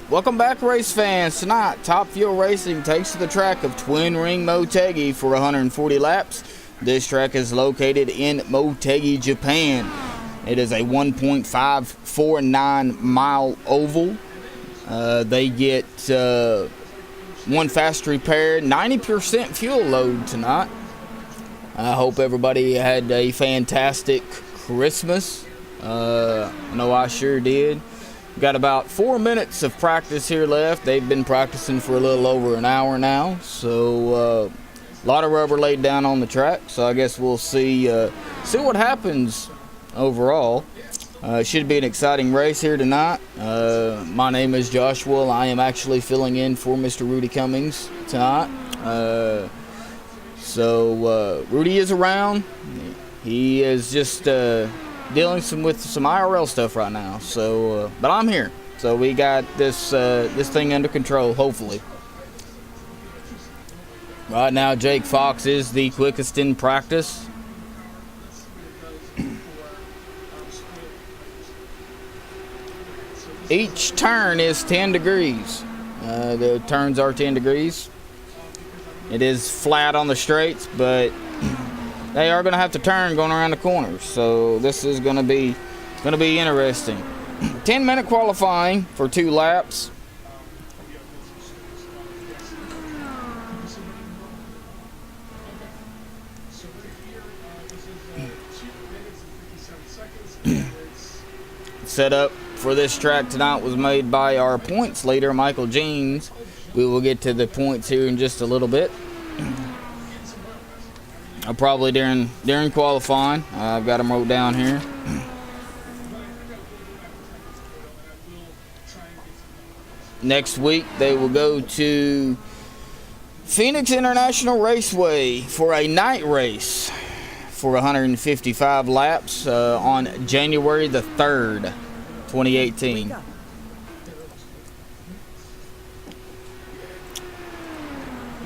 Welcome back, race fans. Tonight, Top Fuel Racing takes to the track of Twin Ring Motegi for 140 laps. This track is located in Motegi, Japan. It is a 1.549 mile oval. They get one fast repair, 90% fuel load tonight. I hope everybody had a fantastic Christmas. I know I sure did. Got about 4 minutes of practice here left. They've been practicing for a little over an hour now, so a lot of rubber laid down on the track. So I guess we'll see what happens overall. Should be an exciting race here tonight. My name is Joshua. I am actually filling in for Mr. Rudy Cummings tonight. So Rudy is around. He is just dealing with some IRL stuff right now. So, but I'm here. So we got this thing under control, hopefully. Right now, Jake Fox is the quickest in practice. Each turn is 10 degrees. The turns are 10 degrees. It is flat on the straights, but they are going to have to turn going around the corners. So this is going to be interesting. 10-minute qualifying for 2 laps. Setup for this track tonight was made by our points leader, Michael Jeans. We will get to the points here in just a little bit. Probably during qualifying. I've got them wrote down here. Next week they will go to Phoenix International Raceway for a night race for 155 laps on January the 3rd, 2018.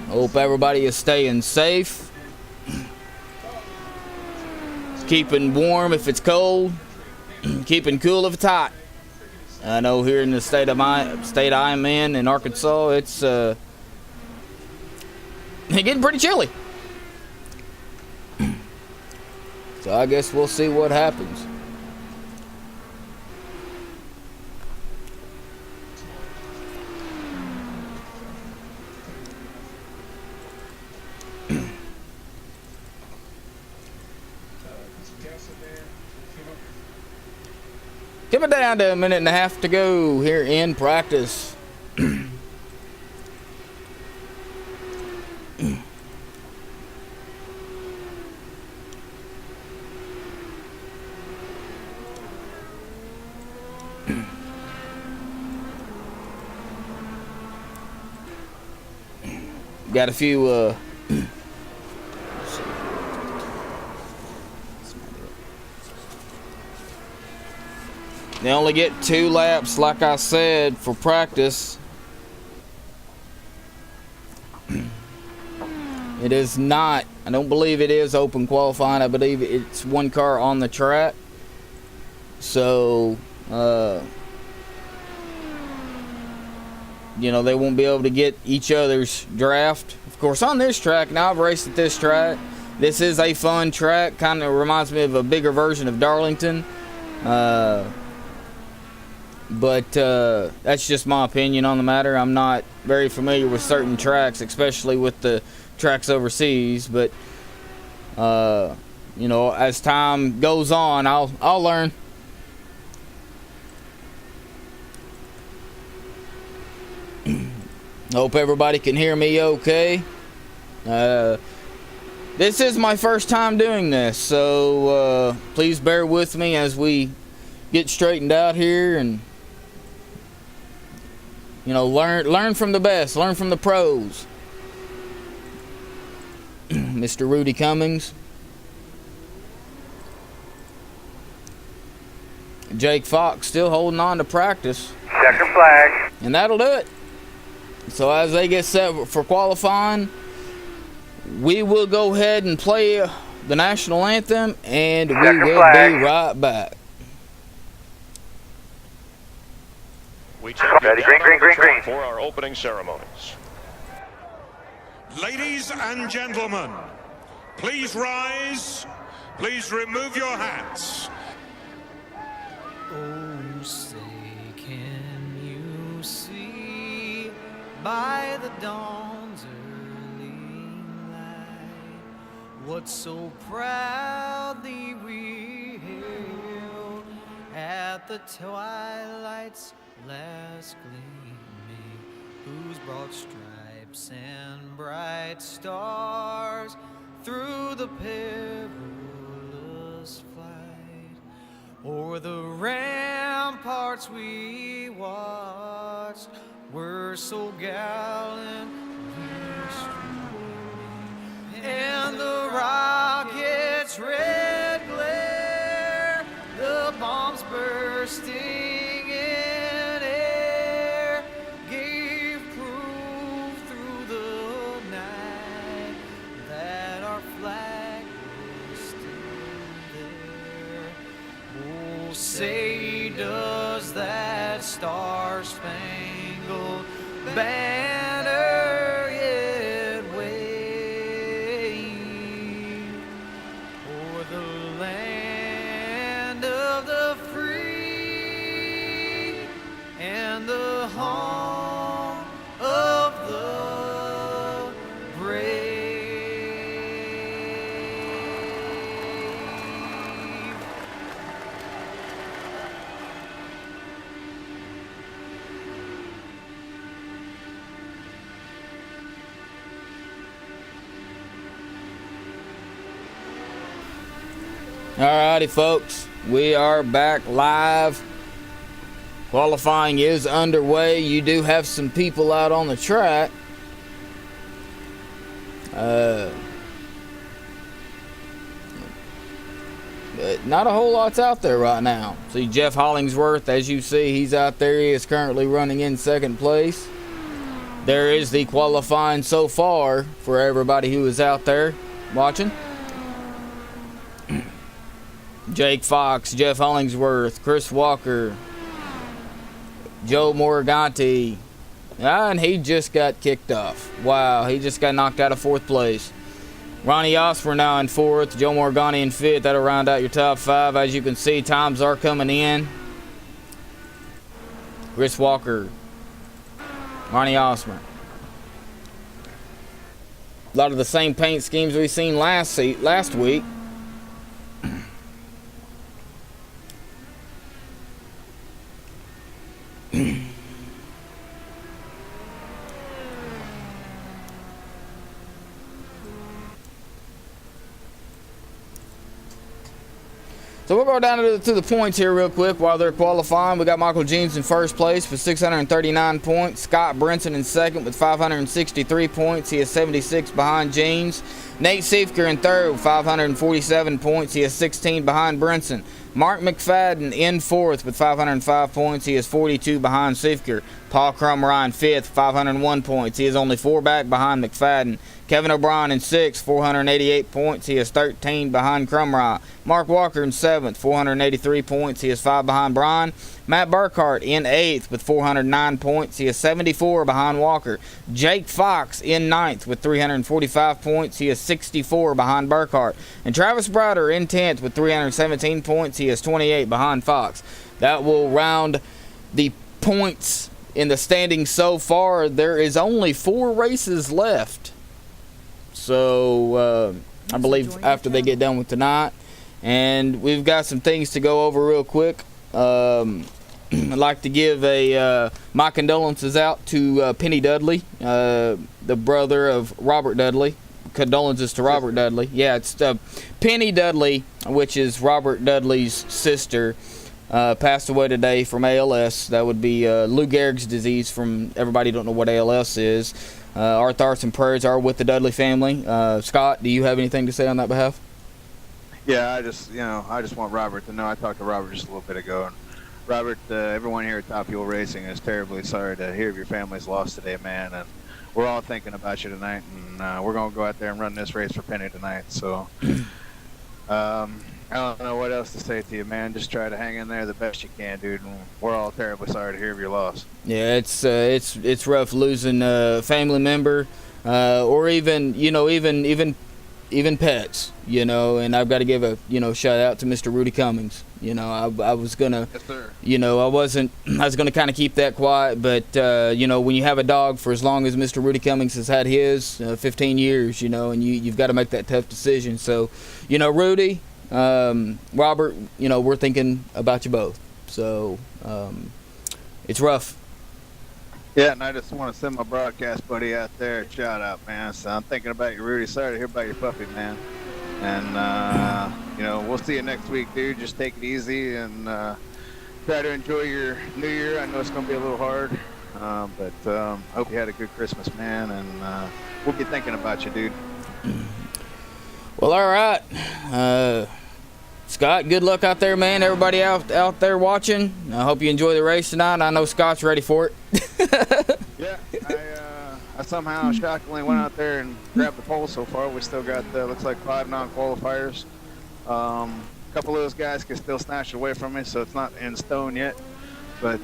Hope everybody is staying safe. Keeping warm if it's cold. Keeping cool if it's hot. I know here in the state I'm in Arkansas, it's getting pretty chilly. So I guess we'll see what happens. Give it down to a minute and a half to go here in practice. Got a few they only get 2 laps, like I said, for practice. It is not, I don't believe it is open qualifying. I believe it's one car on the track. So, you know, they won't be able to get each other's draft. Of course, on this track, now I've raced at this track. This is a fun track. Kind of reminds me of a bigger version of Darlington. But that's just my opinion on the matter. I'm not very familiar with certain tracks, especially with the tracks overseas. But you know, as time goes on, I'll learn. Hope everybody can hear me okay. This is my first time doing this, so please bear with me as we get straightened out here and, you know, learn from the best, learn from the pros. Mr. Rudy Cummings. Jake Fox still holding on to practice. Checker flag. And that'll do it. So as they get set for qualifying, we will go ahead and play the national anthem, and we will be right back. We take you Ready, green, green, green, green. for our opening ceremonies. Ladies and gentlemen, please rise. Please remove your hats. Oh, say, can you see by the dawn's early light what so proudly we hailed at the twilight's last gleaming, whose broad stripes and bright stars through the perilous fight o'er the ramparts we watched were so gallantly streaming, and the rocket's red glare, the bombs bursting in air, gave proof through the night that our flag was still there. Oh, say, does that star-spangled banner yet wave o'er the land of the free and the home of the brave? Alrighty, folks, we are back live. Qualifying is underway. You do have some people out on the track. But not a whole lot's out there right now. See, Jeff Hollingsworth, as you see, he's out there. He is currently running in second place. There is the qualifying so far for everybody who is out there watching. Jake Fox, Jeff Hollingsworth, Chris Walker, Joe Morganti, and he just got kicked off. Wow, he just got knocked out of fourth place. Ronnie Osmer now in fourth, Joe Morganti in fifth. That'll round out your top five. As you can see, times are coming in. Chris Walker, Ronnie Osmer. A lot of the same paint schemes we've seen last week. So we'll go down to the points here real quick while they're qualifying. We got Michael Jeans in first place with 639 points. Scott Brinson in second with 563 points. He is 76 behind Jeans. Nate Siefker in third with 547 points. He is 16 behind Brinson. Mark McFadden in fourth with 505 points. He is 42 behind Siefker. Paul Crumrye in fifth, 501 points. He is only 4 back behind McFadden. Kevin O'Brien in sixth, 488 points. He is 13 behind Crumrye. Mark Walker in seventh, 483 points. He is 5 behind Bryan. Matt Burkhart in eighth with 409 points. He is 74 behind Walker. Jake Fox in ninth with 345 points. He is 64 behind Burkhart. And Travis Browder in 10th with 317 points. He is 28 behind Fox. That will round the points in the standings so far. There is only 4 races left. So, I believe after they get done with tonight. And we've got some things to go over real quick. I'd like to give my condolences out to Penny Dudley, the brother of Robert Dudley. Condolences to Robert Dudley. Yeah, it's Penny Dudley, which is Robert Dudley's sister, passed away today from ALS. That would be Lou Gehrig's disease. From everybody who don't know what ALS is. Our thoughts and prayers are with the Dudley family. Scott, do you have anything to say on that behalf? Yeah, I just want Robert to know. I talked to Robert just a little bit ago, and Robert, everyone here at Top Fuel Racing is terribly sorry to hear of your family's loss today, man. And we're all thinking about you tonight, and we're gonna go out there and run this race for Penny tonight. So I don't know what else to say to you, man. Just try to hang in there the best you can, dude. And we're all terribly sorry to hear of your loss. Yeah, it's rough losing a family member, or even even pets, and I've got to give a shout out to Mr. Rudy Cummings. I was gonna, Yes, sir. I was gonna kind of keep that quiet, but when you have a dog for as long as Mr. Rudy Cummings has had his, 15 years, and you've got to make that tough decision. So, Rudy, Robert, we're thinking about you both. So, it's rough. Yeah, and I just want to send my broadcast buddy out there a shout out, man. So I'm thinking about you, Rudy. Sorry to hear about your puppy, man. And, we'll see you next week, dude. Just take it easy and try to enjoy your New Year. I know it's going to be a little hard, but I hope you had a good Christmas, man. And we'll be thinking about you, dude. Well, all right. Scott, good luck out there, man. Everybody out there watching, I hope you enjoy the race tonight. I know Scott's ready for it. Yeah, I somehow shockingly went out there and grabbed the pole so far. We still got, looks like 5 non-qualifiers. A couple of those guys can still snatch it away from me, so it's not in stone yet. But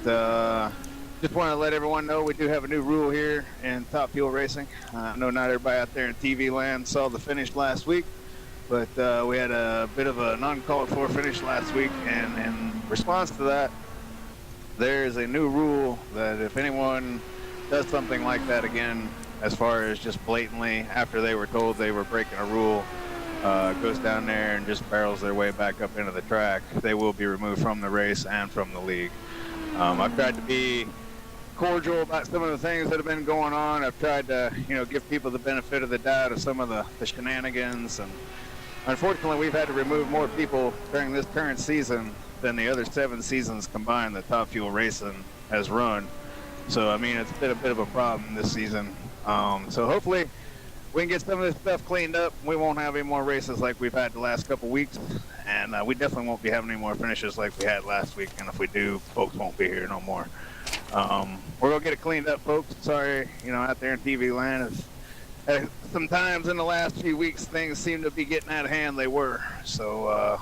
just want to let everyone know we do have a new rule here in Top Fuel Racing. I know not everybody out there in TV land saw the finish last week. But we had a bit of a non-called for finish last week, and in response to that, there is a new rule that if anyone does something like that again, as far as just blatantly, after they were told they were breaking a rule, goes down there and just barrels their way back up into the track, they will be removed from the race and from the league. I've tried to be cordial about some of the things that have been going on. I've tried to, give people the benefit of the doubt of some of the shenanigans, and unfortunately, we've had to remove more people during this current season than the other 7 seasons combined that Top Fuel Racing has run. So, it's been a bit of a problem this season. So hopefully we can get some of this stuff cleaned up. We won't have any more races like we've had the last couple weeks. And we definitely won't be having any more finishes like we had last week. And if we do, folks won't be here no more. We're going to get it cleaned up, folks. Sorry, out there in TV land. Sometimes in the last few weeks, things seem to be getting out of hand. They were. So,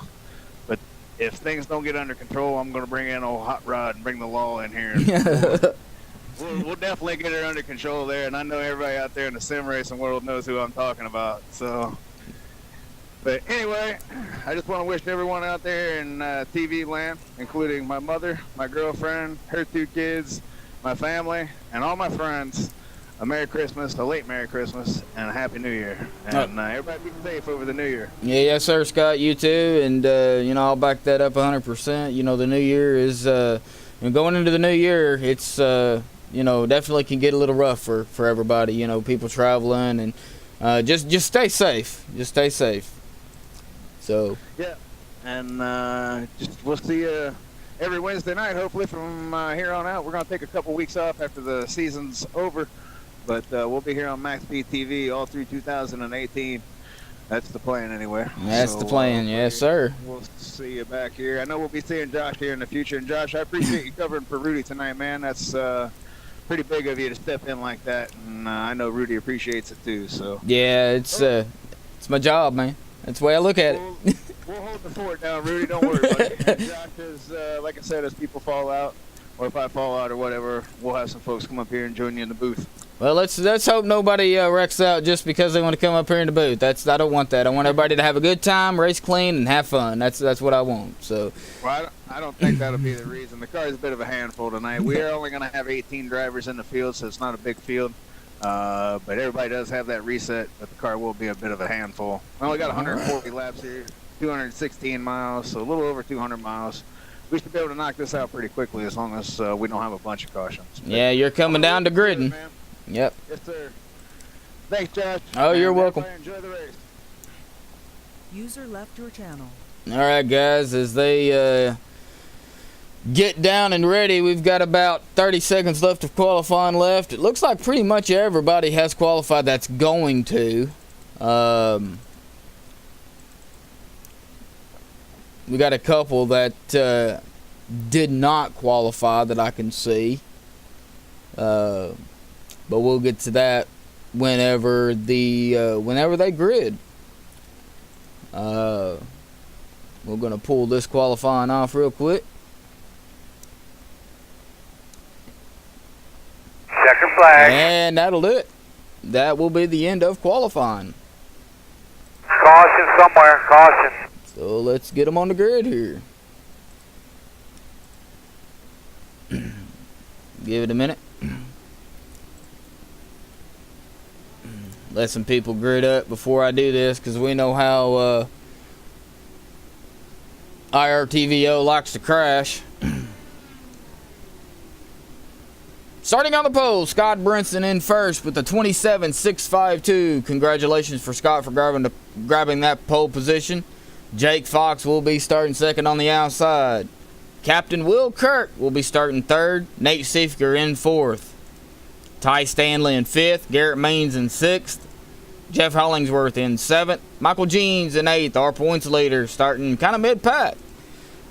but if things don't get under control, I'm going to bring in old Hot Rod and bring the law in here. We'll definitely get it under control there. And I know everybody out there in the sim racing world knows who I'm talking about. So, but anyway, I just want to wish everyone out there in TV land, including my mother, my girlfriend, her 2 kids, my family, and all my friends, a Merry Christmas, a late Merry Christmas, and a Happy New Year. And everybody be safe over the New Year. Yeah, yes, sir, Scott. You too. And, I'll back that up 100%. The New Year is, going into the New Year, it's, definitely can get a little rough for everybody. People traveling, and just stay safe. Just stay safe. So. Yeah. And we'll see you every Wednesday night, hopefully, from here on out. We're going to take a couple weeks off after the season's over. But we'll be here on MaxSpeedTV all through 2018. That's the plan, anyway. That's the plan, yes, sir. We'll see you back here. I know we'll be seeing Josh here in the future. And, Josh, I appreciate you covering for Rudy tonight, man. That's pretty big of you to step in like that. And I know Rudy appreciates it, too. So yeah, it's my job, man. That's the way I look at it. We'll hold the fort down, Rudy. Don't worry about it. And Josh is, like I said, as people fall out, or if I fall out or whatever, we'll have some folks come up here and join you in the booth. Well, let's hope nobody wrecks out just because they want to come up here in the booth. I don't want that. I want everybody to have a good time, race clean, and have fun. That's what I want. So. Well, I don't think that'll be the reason. The car is a bit of a handful tonight. We are only going to have 18 drivers in the field, so it's not a big field. But everybody does have that reset, but the car will be a bit of a handful. We only got 140 laps here, 216 miles, so a little over 200 miles. We should be able to knock this out pretty quickly as long as we don't have a bunch of cautions. Yeah, you're coming down to gridding. Yep. Yes, sir. Thanks, Josh. Oh, you're welcome. Enjoy the race. User left your channel. All right, guys, as they get down and ready, we've got about 30 seconds left of qualifying left. It looks like pretty much everybody has qualified that's going to. We got a couple that did not qualify that I can see. But we'll get to that whenever they grid. We're going to pull this qualifying off real quick. Checkered flag. And that'll do it. That will be the end of qualifying. Caution somewhere. Caution. So let's get them on the grid here. Give it a minute. Let some people grid up before I do this, because we know how IRTVO likes to crash. Starting on the pole, Scott Brinson in first with the 27.652. Congratulations for Scott for grabbing that pole position. Jake Fox will be starting second on the outside. Captain Will Kirk will be starting third. Nate Seifker in fourth. Ty Stanley in fifth. Garrett Maines in sixth. Jeff Hollingsworth in seventh. Michael Jeans in eighth. Our points leader starting kind of mid-pack.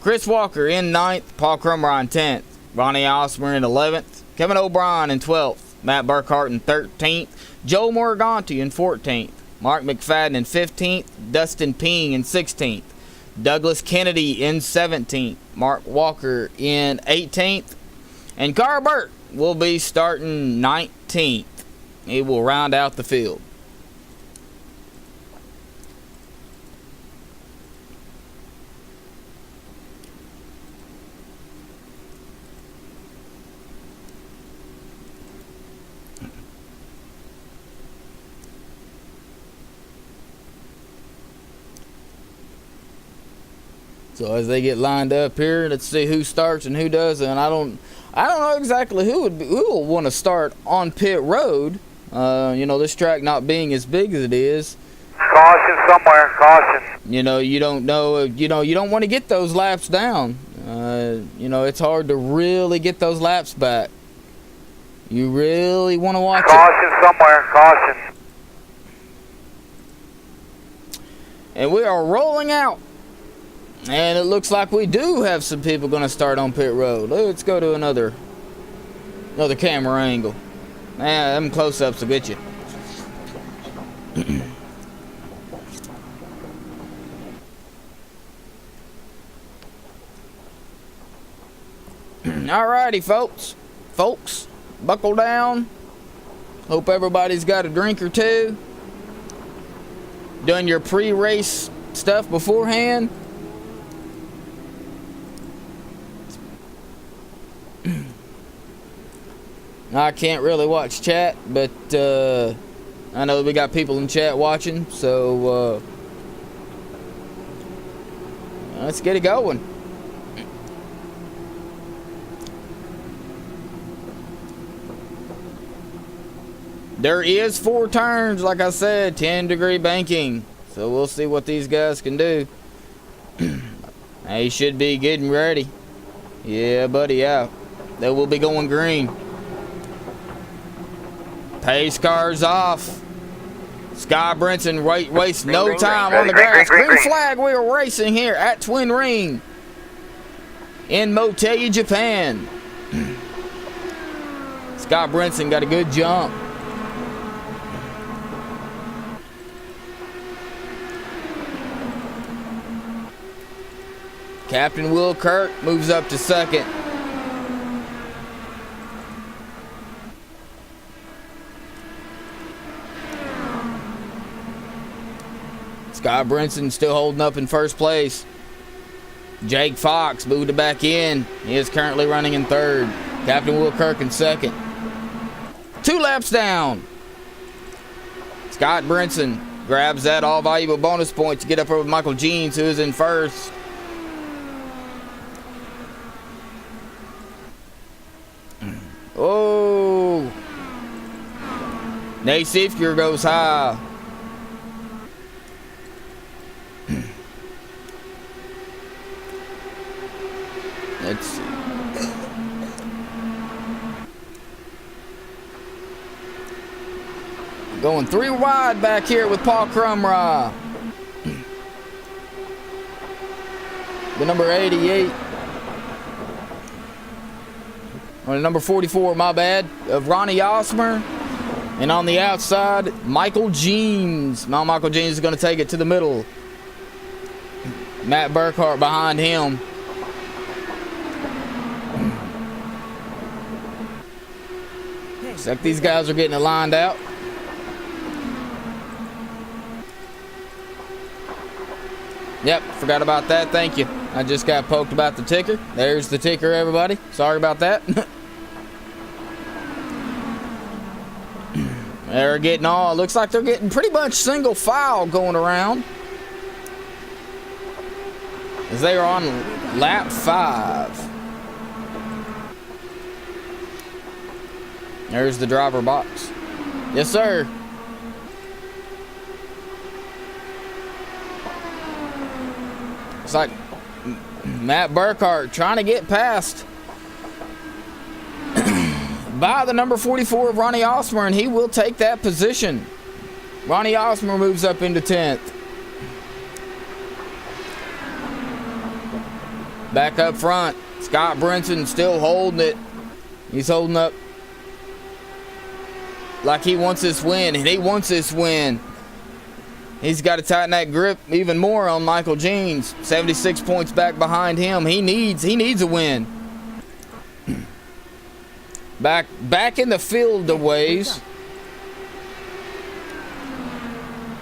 Chris Walker in ninth. Paul Crummer in 10th. Ronnie Osmer in 11th. Kevin O'Brien in 12th. Matt Burkhart in 13th. Joe Morganti in 14th. Mark McFadden in 15th. Dustin Ping in 16th. Douglas Kennedy in 17th. Mark Walker in 18th. And Carl Burt will be starting 19th. He will round out the field. So as they get lined up here, let's see who starts and who doesn't. I don't know exactly who will want to start on pit road. You know, this track not being as big as it is. Caution somewhere. Caution. You know, you don't know. You don't want to get those laps down. You know, it's hard to really get those laps back. You really want to watch Caution somewhere. Caution. And we are rolling out. And it looks like we do have some people going to start on pit road. Let's go to another camera angle. Man, them close-ups will get you. Alrighty, folks, buckle down. Hope everybody's got a drink or two. Done your pre-race stuff beforehand. I can't really watch chat, but I know we got people in chat watching, so let's get it going. There is 4 turns, like I said, 10-degree banking, so we'll see what these guys can do. They should be getting ready. Yeah, buddy, yeah. They will be going green. Pace cars off. Scott Brinson wastes no time on the grass. Green flag, we are racing here at Twin Ring in Motegi, Japan. Scott Brinson got a good jump. Captain Will Kirk moves up to second. Scott Brinson still holding up in first place. Jake Fox moved it back in. He is currently running in third. Captain Will Kirk in second. 2 laps down. Scott Brinson grabs that all valuable bonus point to get up over Michael Jeans, who is in first. Oh. Nate Seifker goes high. Let's see. Going 3 wide back here with Paul Crumra. The number 88. Or number 44, my bad, of Ronnie Osmer. And on the outside, Michael Jeans. Now Michael Jeans is going to take it to the middle. Matt Burkhart behind him. Looks like these guys are getting it lined out. Yep, forgot about that. Thank you. I just got poked about the ticker. There's the ticker, everybody. Sorry about that. They're getting all, looks like they're getting pretty much single file going around, as they are on lap 5. There's the driver box. Yes, sir. It's like Matt Burkhart trying to get past by the number 44 of Ronnie Osmer, and he will take that position. Ronnie Osmer moves up into 10th. Back up front, Scott Brinson still holding it. He's holding up like he wants this win, and he wants this win. He's got to tighten that grip even more on Michael Jeans. 76 points back behind him. He needs a win. Back in the field a ways.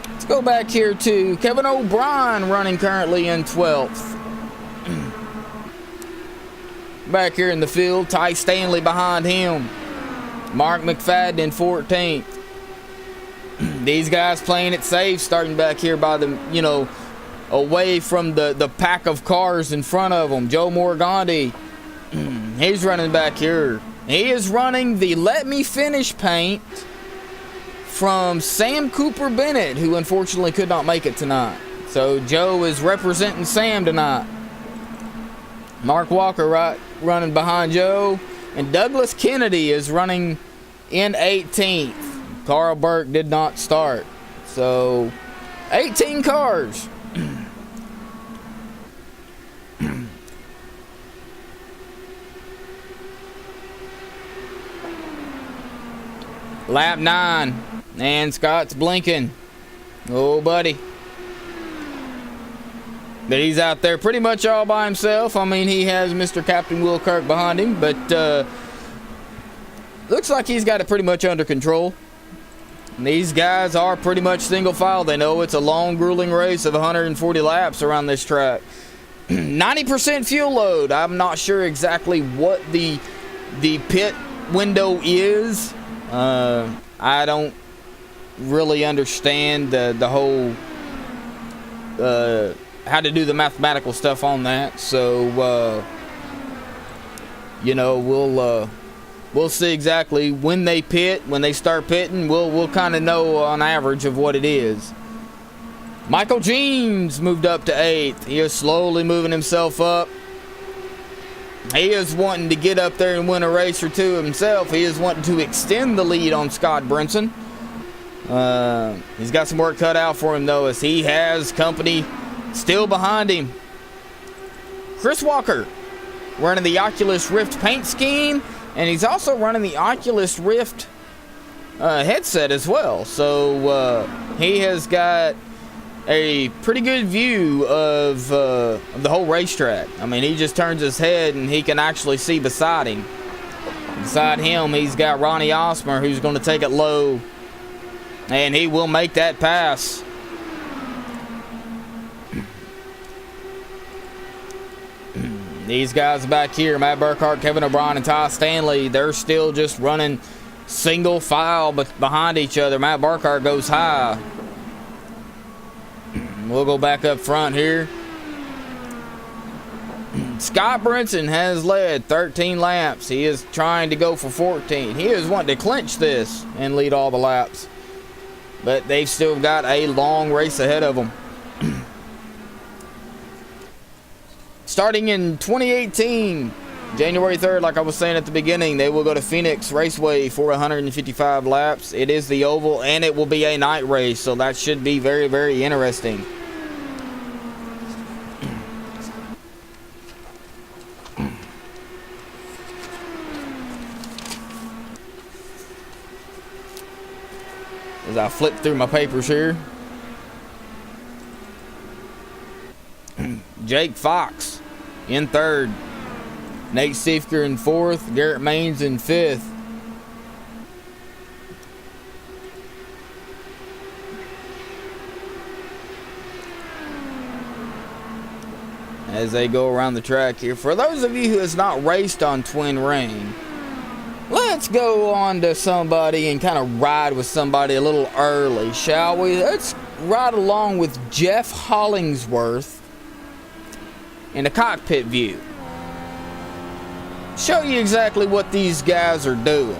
Let's go back here to Kevin O'Brien, running currently in 12th. Back here in the field, Ty Stanley behind him. Mark McFadden in 14th. These guys playing it safe, starting back here by the, away from the pack of cars in front of them. Joe Morgandi, he's running back here. He is running the Let Me Finish paint from Sam Cooper Bennett, who unfortunately could not make it tonight. So Joe is representing Sam tonight. Mark Walker running behind Joe. And Douglas Kennedy is running in 18th. Carl Burke did not start. So 18 cars. Lap 9. And Scott's blinking. Oh, buddy. But he's out there pretty much all by himself. I mean, he has Mr. Captain Will Kirk behind him, but looks like he's got it pretty much under control. And these guys are pretty much single file. They know it's a long, grueling race of 140 laps around this track. 90% fuel load. I'm not sure exactly what the pit window is. I don't really understand the whole how to do the mathematical stuff on that. So we'll see exactly when they pit, when they start pitting. We'll kind of know on average of what it is. Michael Jeans moved up to 8th. He is slowly moving himself up. He is wanting to get up there and win a race or two himself. He is wanting to extend the lead on Scott Brinson. He's got some work cut out for him, though, as he has company still behind him. Chris Walker running the Oculus Rift paint scheme, and he's also running the Oculus Rift headset as well. So he has got a pretty good view of the whole racetrack. I mean, he just turns his head and he can actually see beside him. Beside him, he's got Ronnie Osmer, who's going to take it low, and he will make that pass. These guys back here, Matt Burkhart, Kevin O'Brien, and Ty Stanley, they're still just running single file but behind each other. Matt Burkhart goes high. We'll go back up front here. Scott Brinson has led 13 laps. He is trying to go for 14. He is wanting to clinch this and lead all the laps. But they've still got a long race ahead of them. Starting in 2018, January 3rd, like I was saying at the beginning, they will go to Phoenix Raceway for 155 laps. It is the oval, and it will be a night race, so that should be very, very interesting. As I flip through my papers here. Jake Fox in third. Nate Stiefker in fourth. Garrett Maines in fifth. As they go around the track here. For those of you who has not raced on Twin Ring, let's go on to somebody and kind of ride with somebody a little early, shall we? Let's ride along with Jeff Hollingsworth in a cockpit view. Show you exactly what these guys are doing.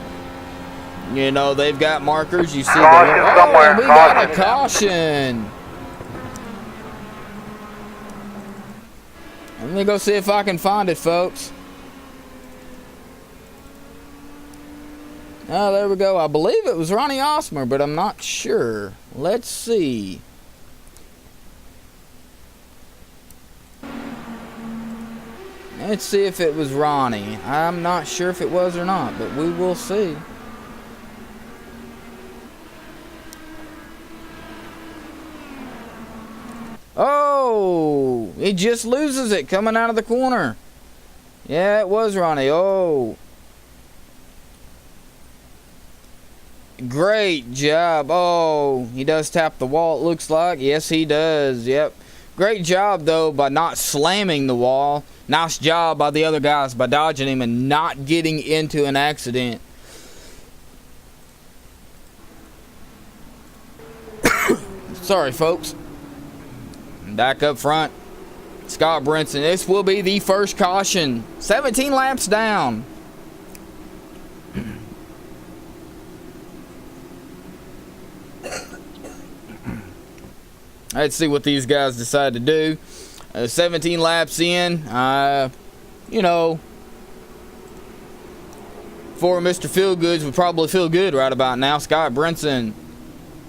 You know, they've got markers. You see Caution somewhere. we got a caution. Let me go see if I can find it, folks. Oh, there we go. I believe it was Ronnie Osmer, but I'm not sure. Let's see. Let's see if it was Ronnie. I'm not sure if it was or not, but we will see. Oh, he just loses it coming out of the corner. Yeah, it was Ronnie. Oh. Great job. Oh, he does tap the wall, it looks like. Yes, he does. Yep. Great job, though, by not slamming the wall. Nice job by the other guys by dodging him and not getting into an accident. Sorry, folks. Back up front, Scott Brinson. This will be the first caution. 17 laps down. Let's see what these guys decide to do. 17 laps in. You know, for Mr. Feelgoods would probably feel good right about now. Scott Brinson,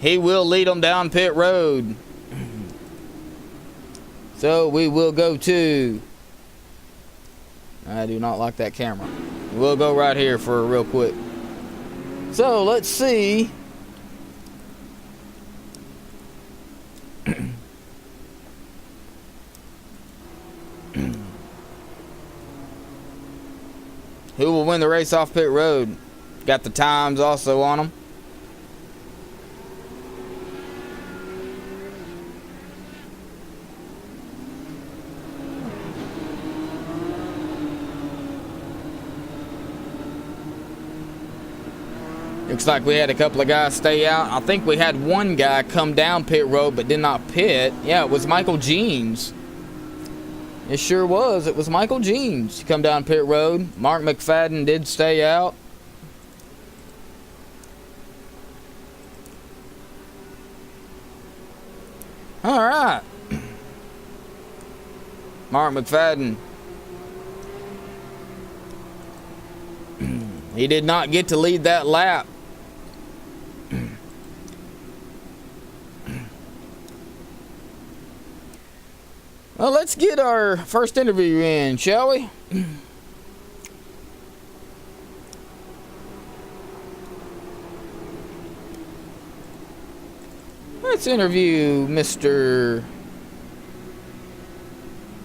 he will lead them down pit road. So we will go to, I do not like that camera. We'll go right here for a real quick. So let's see. Who will win the race off pit road? Got the times also on them. Looks like we had a couple of guys stay out. I think we had one guy come down pit road but did not pit. Yeah, it was Michael Jeans. It sure was. It was Michael Jeans. He come down pit road. Mark McFadden did stay out. All right. Mark McFadden. He did not get to lead that lap. Well, let's get our first interview in, shall we? Let's interview Mr.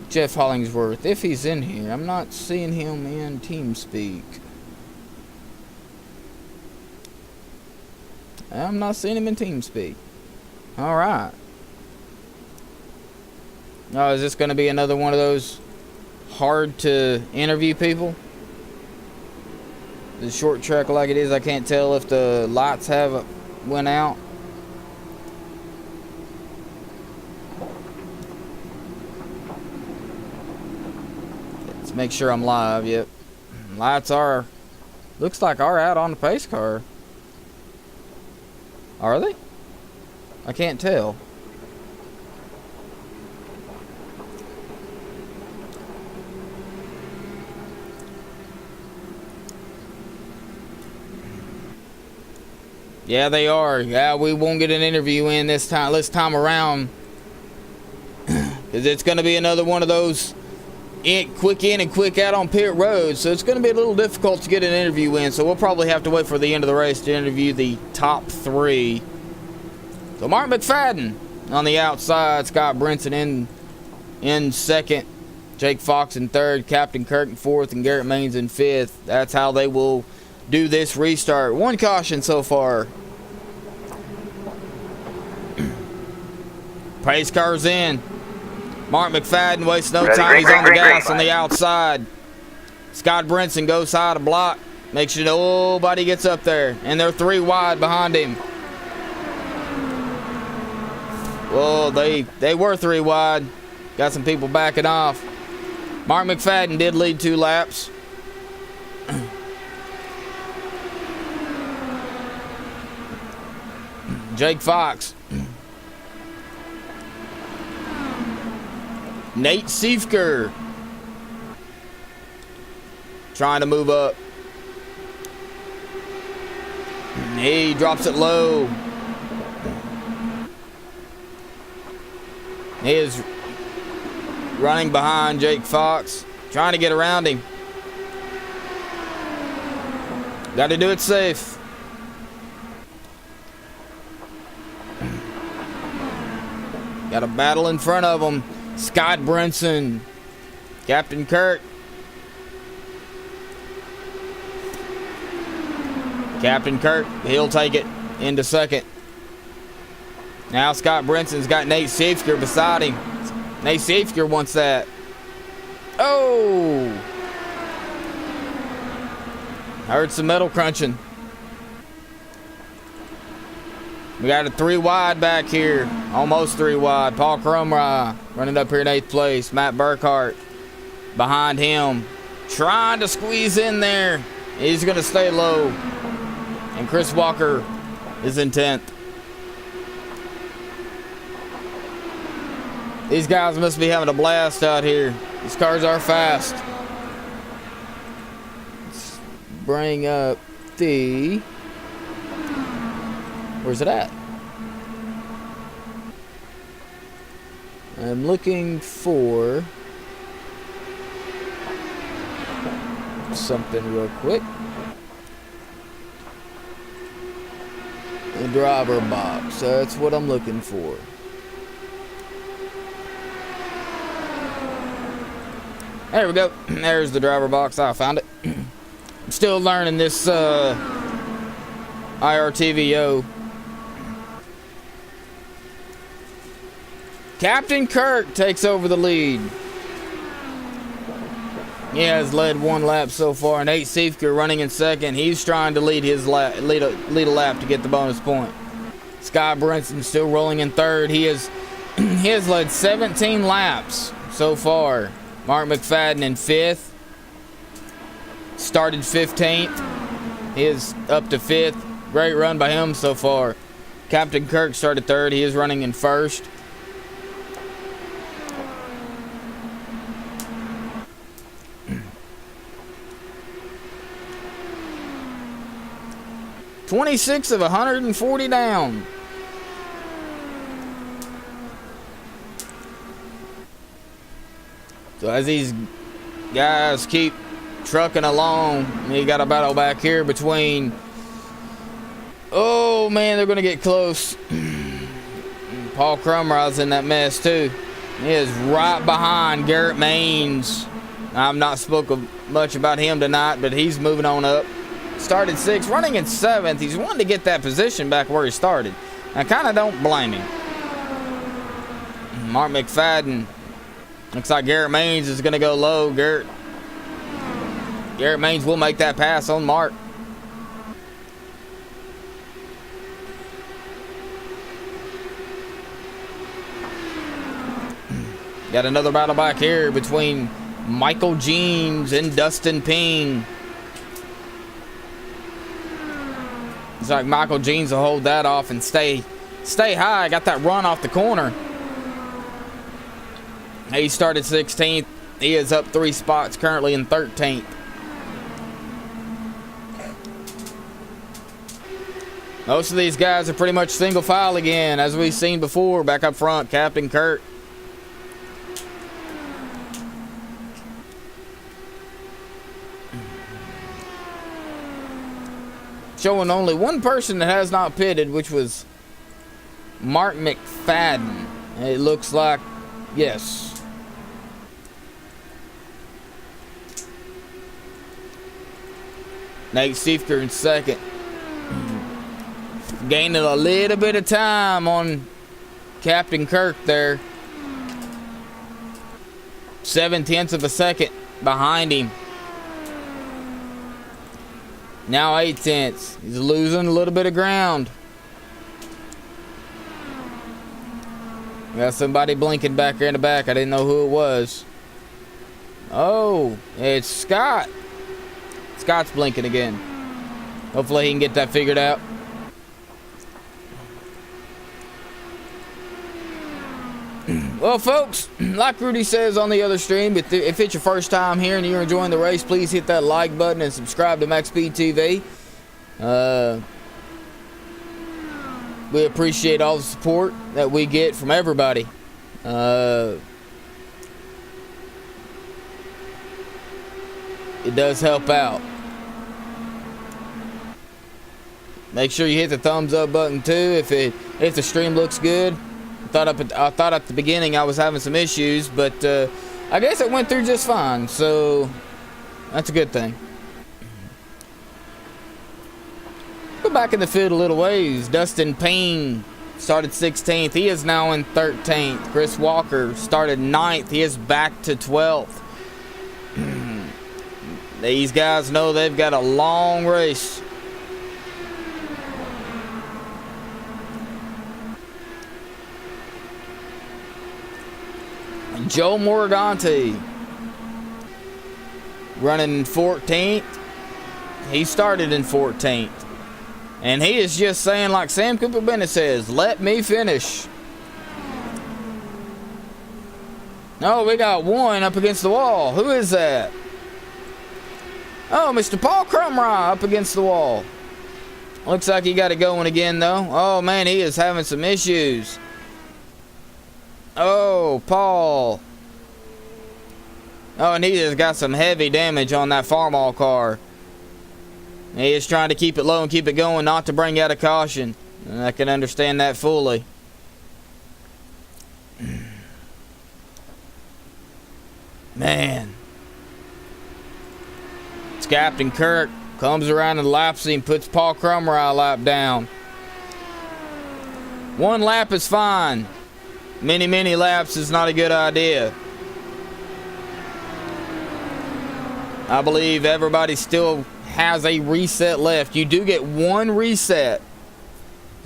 Jeff Hollingsworth, if he's in here. I'm not seeing him in TeamSpeak. I'm not seeing him in TeamSpeak. All right. Oh, is this going to be another one of those hard to interview people? The short track like it is, I can't tell if the lights have went out. Let's make sure I'm live. Yep. Lights are, looks like are out on the pace car. Are they? I can't tell. Yeah, they are. Yeah, we won't get an interview in this time around. Because it's going to be another one of those quick in and quick out on pit road. So it's going to be a little difficult to get an interview in. So we'll probably have to wait for the end of the race to interview the top three. So Mark McFadden on the outside. Scott Brinson in in second, Jake Fox in third, Captain Kirk in fourth, and Garrett Maines in fifth. That's how they will do this restart. One caution so far. Pace car's in. Mark McFadden wastes no time. He's on the gas on the outside. Scott Brinson goes side of block. Make sure nobody gets up there. And they're 3 wide behind him. Well, they were 3 wide. Got some people backing off. Mark McFadden did lead 2 laps. Jake Fox. Nate Siefker trying to move up. He drops it low. He is running behind Jake Fox, trying to get around him. Got to do it safe. Got a battle in front of him. Scott Brinson, Captain Kirk. Captain Kirk, he'll take it into second. Now Scott Brinson's got Nate Siefker beside him. Nate Siefker wants that. Oh! Heard some metal crunching. We got a 3 wide back here. Almost 3 wide. Paul Crumry running up here in 8th place. Matt Burkhart behind him. Trying to squeeze in there. He's going to stay low. And Chris Walker is in 10th. These guys must be having a blast out here. These cars are fast. Let's bring up the... Where's it at? I'm looking for something real quick. The driver box. That's what I'm looking for. There we go. There's the driver box. I found it. I'm still learning this IRTVO. Captain Kirk takes over the lead. He has led 1 lap so far. Nate Siefker running in second. He's trying to lead his lead a lap to get the bonus point. Scott Brinson still rolling in third. He has led 17 laps so far. Mark McFadden in 5th. Started 15th. He is up to 5th. Great run by him so far. Captain Kirk started 3rd. He is running in 1st. $26 of 140 down. So as these guys keep trucking along, you got a battle back here between... Oh, man, they're going to get close. Paul Crumry's in that mess, too. He is right behind Garrett Maines. I've not spoken much about him tonight, but he's moving on up. Started 6th, running in 7th. He's wanting to get that position back where he started. I kind of don't blame him. Mark McFadden. Looks like Garrett Maines is going to go low. Garrett Maines will make that pass on Mark. Got another battle back here between Michael Jeans and Dustin Ping. It's like Michael Jeans will hold that off and stay high. Got that run off the corner. He started 16th. He is up 3 spots, currently in 13th. Most of these guys are pretty much single file again, as we've seen before. Back up front, Captain Kirk. Showing only one person that has not pitted, which was Mark McFadden. It looks like, yes, Nate Seifker in second. Gaining a little bit of time on Captain Kirk there. 0.7 of a second behind him. Now 0.8. He's losing a little bit of ground. Got somebody blinking back here in the back. I didn't know who it was. Oh, it's Scott. Scott's blinking again. Hopefully he can get that figured out. Well, folks, like Rudy says on the other stream, if it's your first time here and you're enjoying the race, please hit that like button and subscribe to MaxSpeedTV. We appreciate all the support that we get from everybody. It does help out. Make sure you hit the thumbs up button too if the stream looks good. I thought at the beginning I was having some issues, but I guess it went through just fine, so that's a good thing. Go back in the field a little ways. Dustin Payne started 16th. He is now in 13th. Chris Walker started 9th. He is back to 12th. These guys know they've got a long race. Joe Morganti running in 14th. He started in 14th. And he is just saying, like Sam Cooper Bennett says, let me finish. Oh, we got one up against the wall. Who is that? Oh, Mr. Paul Crumrye up against the wall. Looks like he got it going again, though. Oh, man, he is having some issues. Oh, Paul. Oh, and he has got some heavy damage on that Farmall car. He is trying to keep it low and keep it going, not to bring out a caution. And I can understand that fully. Man. It's Captain Kirk. Comes around and laps him, puts Paul Crumrye a lap down. One lap is fine. Many laps is not a good idea. I believe everybody still has a reset left. You do get one reset,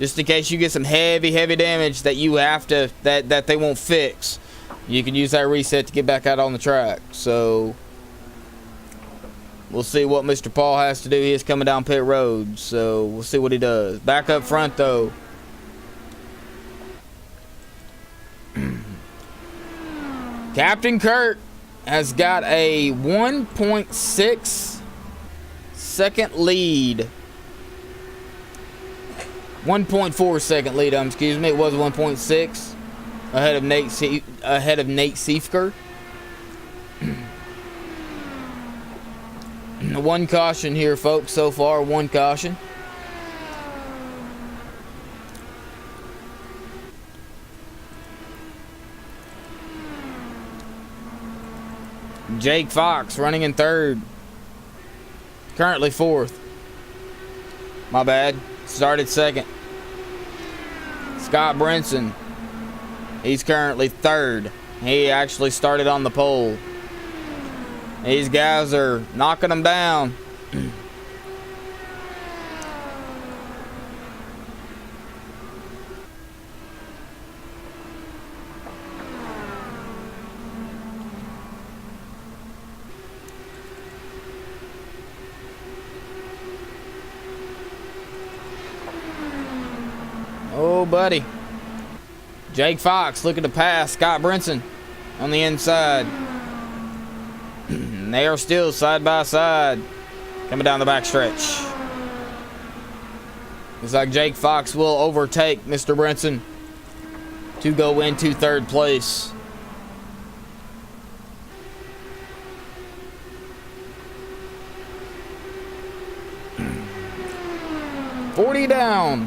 just in case you get some heavy damage that you have to that they won't fix. You can use that reset to get back out on the track. So we'll see what Mr. Paul has to do. He is coming down pit road, so we'll see what he does. Back up front though. Captain Kirk has got a 1.6 second lead. 1.4 second lead, excuse me. It was 1.6 ahead of Nate Seifker. One caution here, folks, so far. One caution. Jake Fox running in third. Currently fourth. My bad. Started second. Scott Brinson. He's currently third. He actually started on the pole. These guys are knocking them down. Oh, buddy. Jake Fox looking to pass Scott Brinson on the inside. They are still side by side coming down the back stretch. Looks like Jake Fox will overtake Mr. Brinson to go into third place. $40 down.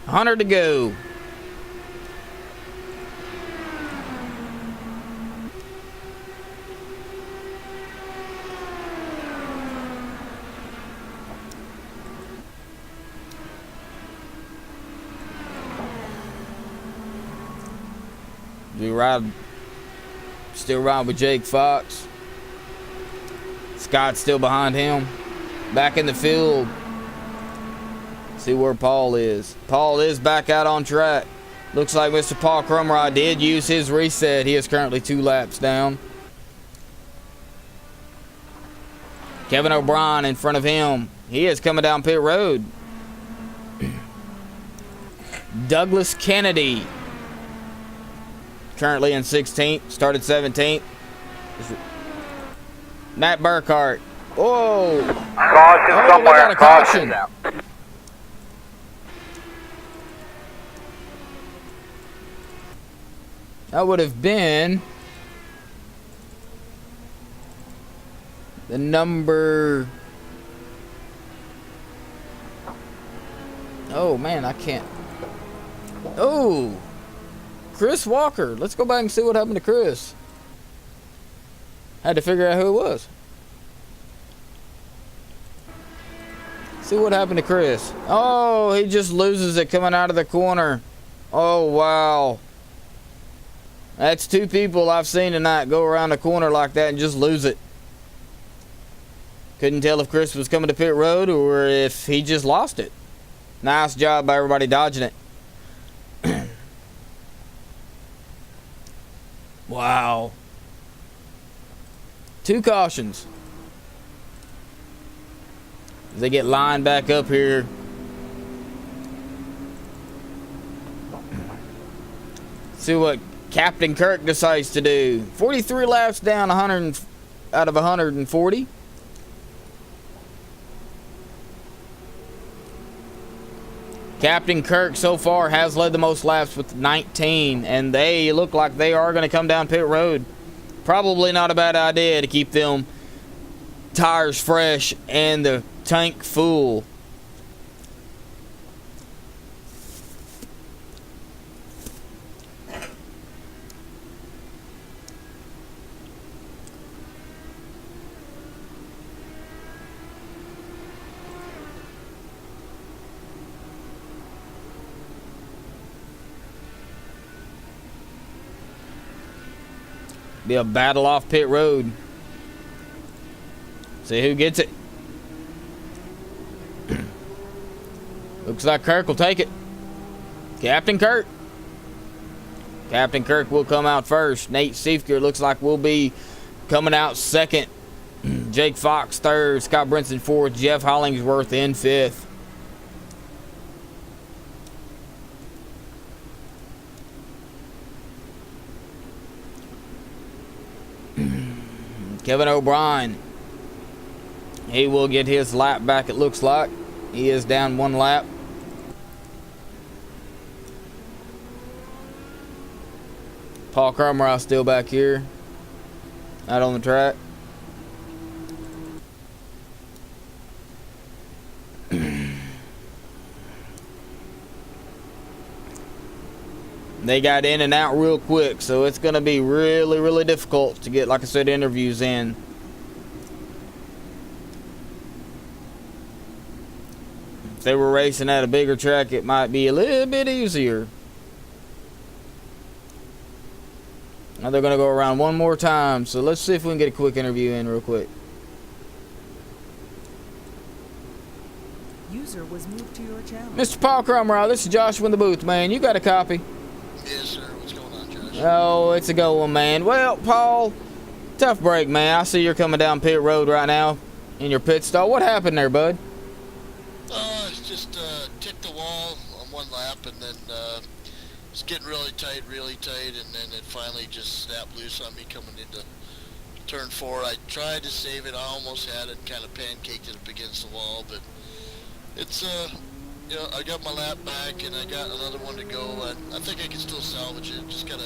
100 to go. Still riding with Jake Fox. Scott's still behind him. Back in the field. See where Paul is. Paul is back out on track. Looks like Mr. Paul Crumrod did use his reset. He is currently 2 laps down. Kevin O'Brien in front of him. He is coming down pit road. Douglas Kennedy currently in 16th. Started 17th. Matt Burkhart. Whoa. Caution We somewhere. got a caution. That would have been the number. Oh man, I can't. Oh, Chris Walker. Let's go back and see what happened to Chris. Had to figure out who it was. See what happened to Chris. Oh, he just loses it coming out of the corner. Oh, wow. That's 2 people I've seen tonight go around the corner like that and just lose it. Couldn't tell if Chris was coming to pit road or if he just lost it. Nice job by everybody dodging it. Wow. 2 cautions. As they get lined back up here. See what Captain Kirk decides to do. 43 laps down, 100 out of 140. Captain Kirk so far has led the most laps with 19, and they look like they are going to come down pit road. Probably not a bad idea to keep them tires fresh and the tank full. Be a battle off pit road. See who gets it. Looks like Kirk will take it. Captain Kirk. Captain Kirk will come out first. Nate Siefker looks like will be coming out second. Jake Fox third. Scott Brinson fourth. Jeff Hollingsworth in fifth. Kevin O'Brien. He will get his lap back, it looks like. He is down 1 lap. Paul Crumrod still back here. Out on the track. They got in and out real quick, so it's going to be really, really difficult to get, like I said, interviews in. If they were racing at a bigger track, it might be a little bit easier. Now they're going to go around one more time, so let's see if we can get a quick interview in real quick. User was moved to your channel. Mr. Paul Crumrod, this is Joshua in the booth, man. You got a copy? Yes, sir. What's going on, Josh? Oh, it's a good one, man. Well, Paul, tough break, man. I see you're coming down pit road right now in your pit stall. What happened there, bud? It's just ticked the wall on 1 lap, and then it's getting really tight, and then it finally just snapped loose on me coming into turn 4. I tried to save it. I almost had it, kind of pancaked it up against the wall, but it's you know, I got my lap back, and I got another one to go. I think I can still salvage it. Just I'm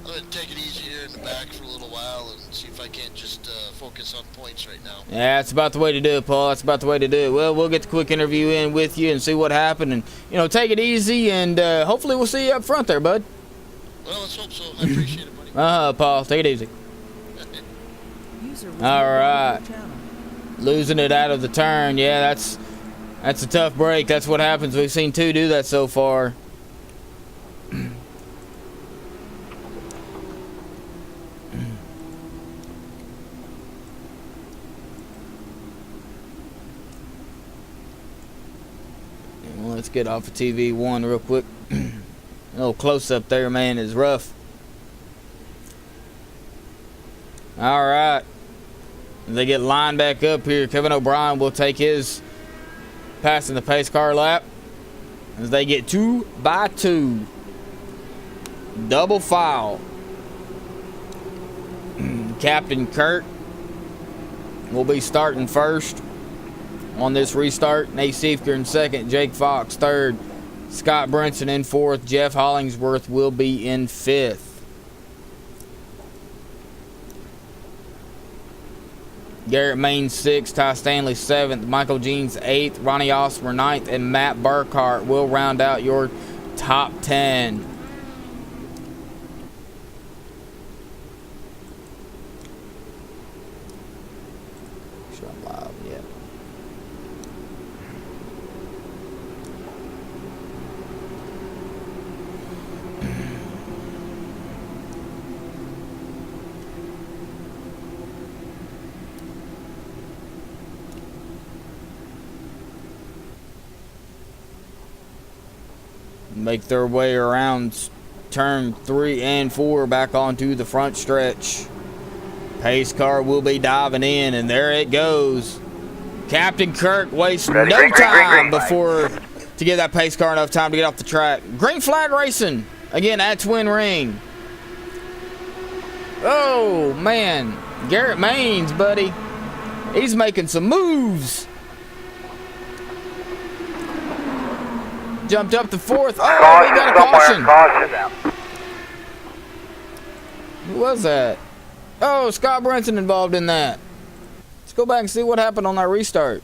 gonna take it easy here in the back for a little while and see if I can't just focus on points right now. Yeah, that's about the way to do it, Paul. That's about the way to do it. Well, we'll get the quick interview in with you and see what happened, and take it easy, and hopefully we'll see you up front there, bud. Well, let's hope so. I appreciate it, buddy. Paul, take it easy. User was All moved right. to your channel. Losing it out of the turn, yeah, that's a tough break. That's what happens. We've seen 2 do that so far. get off of TV1 real quick. A little close up there, man, is rough. All right. They get lined back up here. Kevin O'Brien will take his passing the pace car lap as they get 2 by 2. Double file. Captain Kirk will be starting first on this restart. Nate Siefker in second. Jake Fox third. Scott Brinson in fourth. Jeff Hollingsworth will be in fifth. Garrett Main 6th, Ty Stanley 7th, Michael Jeans 8th, Ronnie Osmer 9th, and Matt Burkhart will round out your top 10. Sure I'm live, yeah. Make their way around turn 3 and 4 back onto the front stretch. Pace car will be diving in, and there it goes. Captain Kirk wastes no time before to give that pace car enough time to get off the track. Green flag racing again at Twin Ring. Oh man, Garrett Maines, buddy, he's making some moves. Jumped up to 4th. Oh, we got a caution. Caution. Who was that? Oh, Scott Brinson involved in that. Let's go back and see what happened on that restart.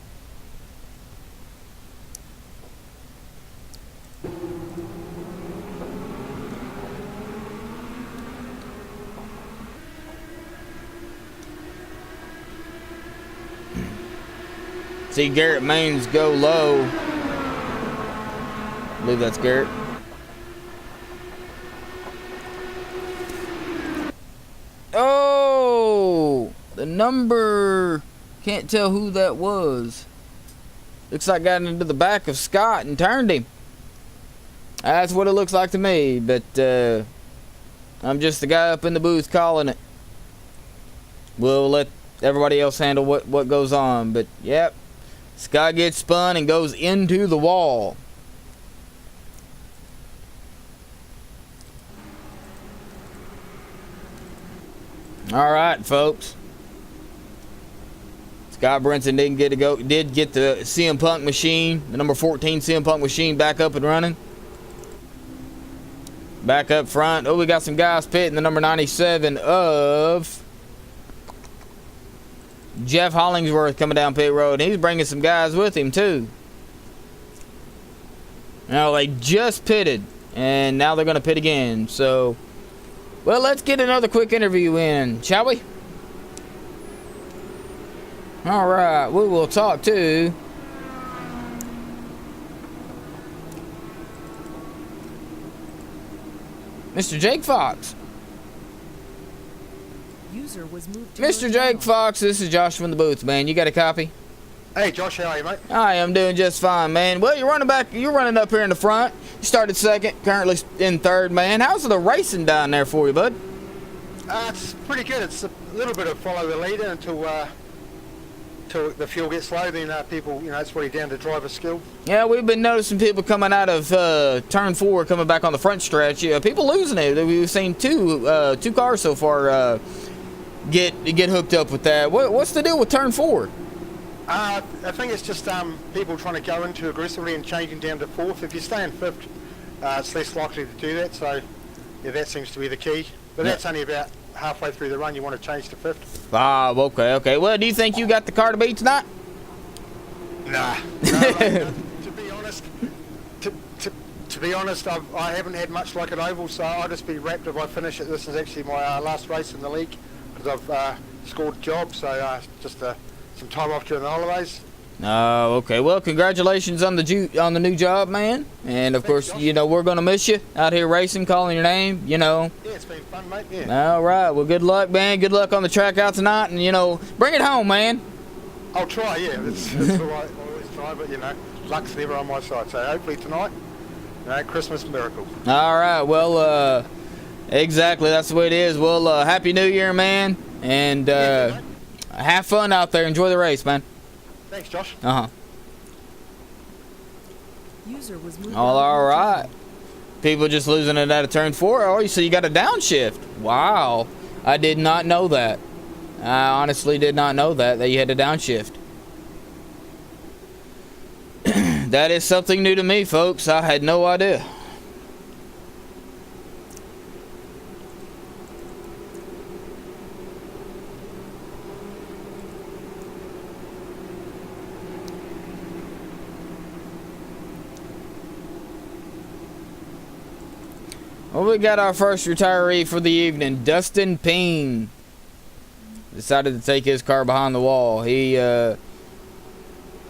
See Garrett Maines go low. I believe that's Garrett. Oh, the number, can't tell who that was. Looks like got into the back of Scott and turned him. That's what it looks like to me, but I'm just the guy up in the booth calling it. We'll let everybody else handle what goes on, but yep, Scott gets spun and goes into the wall. All right, folks. Scott Brinson didn't get to go. Did get the CM Punk machine, the number 14 CM Punk machine, back up and running. Back up front. Oh, we got some guys pitting. The number 97 of Jeff Hollingsworth coming down pit road. And he's bringing some guys with him too. Now they just pitted, and now they're going to pit again. So. Well, let's get another quick interview in, shall we? All right, we will talk to Mr. Jake Fox. User was moved to Mr. your Jake channel. Fox, this is Josh from the booth, man. You got a copy? Hey Josh, how are you, mate? I am doing just fine, man. Well, you're running up here in the front. You started second, currently in third, man. How's the racing down there for you, bud? It's pretty good. It's a little bit of follow the leader until the fuel gets low. Then people, it's really down to driver skill. Yeah, we've been noticing people coming out of turn 4, coming back on the front stretch. Yeah, people losing it. We've seen two cars so far get hooked up with that. What's the deal with turn 4? I think it's just people trying to go into aggressively and changing down to 4th. If you stay in 5th, it's less likely to do that. So, yeah, that seems to be the key. But that's only about halfway through the run. You want to change to 5th. Ah, okay. Well, do you think you got the car to beat tonight? Nah. To be honest, I haven't had much luck at Oval, so I'll just be wrapped if I finish it. This is actually my last race in the league because I've scored a job. So just some time off during the holidays. Oh, okay. Well, congratulations on the new job, man. And of course, Josh. we're gonna miss you out here racing, calling your name. Yeah, it's been fun, mate. Yeah. All right. Well, good luck, man. Good luck on the track out tonight, and bring it home, man. I'll try. Yeah, that's all right. I always try, but luck's never on my side. So hopefully tonight, Christmas miracle. All right. Well, exactly. That's the way it is. Well, Happy New Year, man. And have fun out there. Enjoy the race, man. Thanks, Josh. User was moved All right. People just losing it out of turn 4. Oh, so you got a downshift. Wow. I did not know that. I honestly did not know that you had a downshift. That is something new to me, folks. I had no idea. Well, we got our first retiree for the evening, Dustin Peen. Decided to take his car behind the wall. He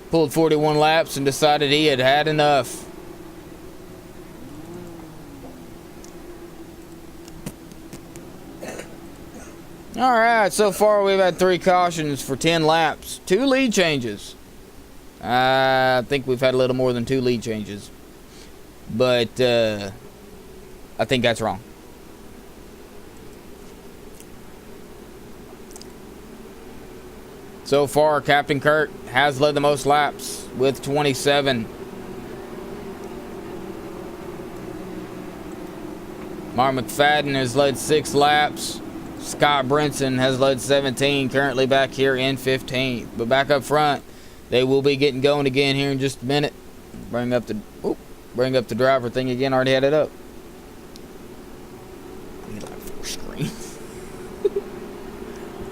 pulled 41 laps and decided he had had enough. All right, so far we've had 3 cautions for 10 laps. 2 lead changes. I think we've had a little more than 2 lead changes. But I think that's wrong. So far, Captain Kirk has led the most laps with 27. Mark McFadden has led 6 laps. Scott Brinson has led 17, currently back here in 15th. But back up front, they will be getting going again here in just a minute. Bring up the driver thing again. Already had it up. I need like 4 screens.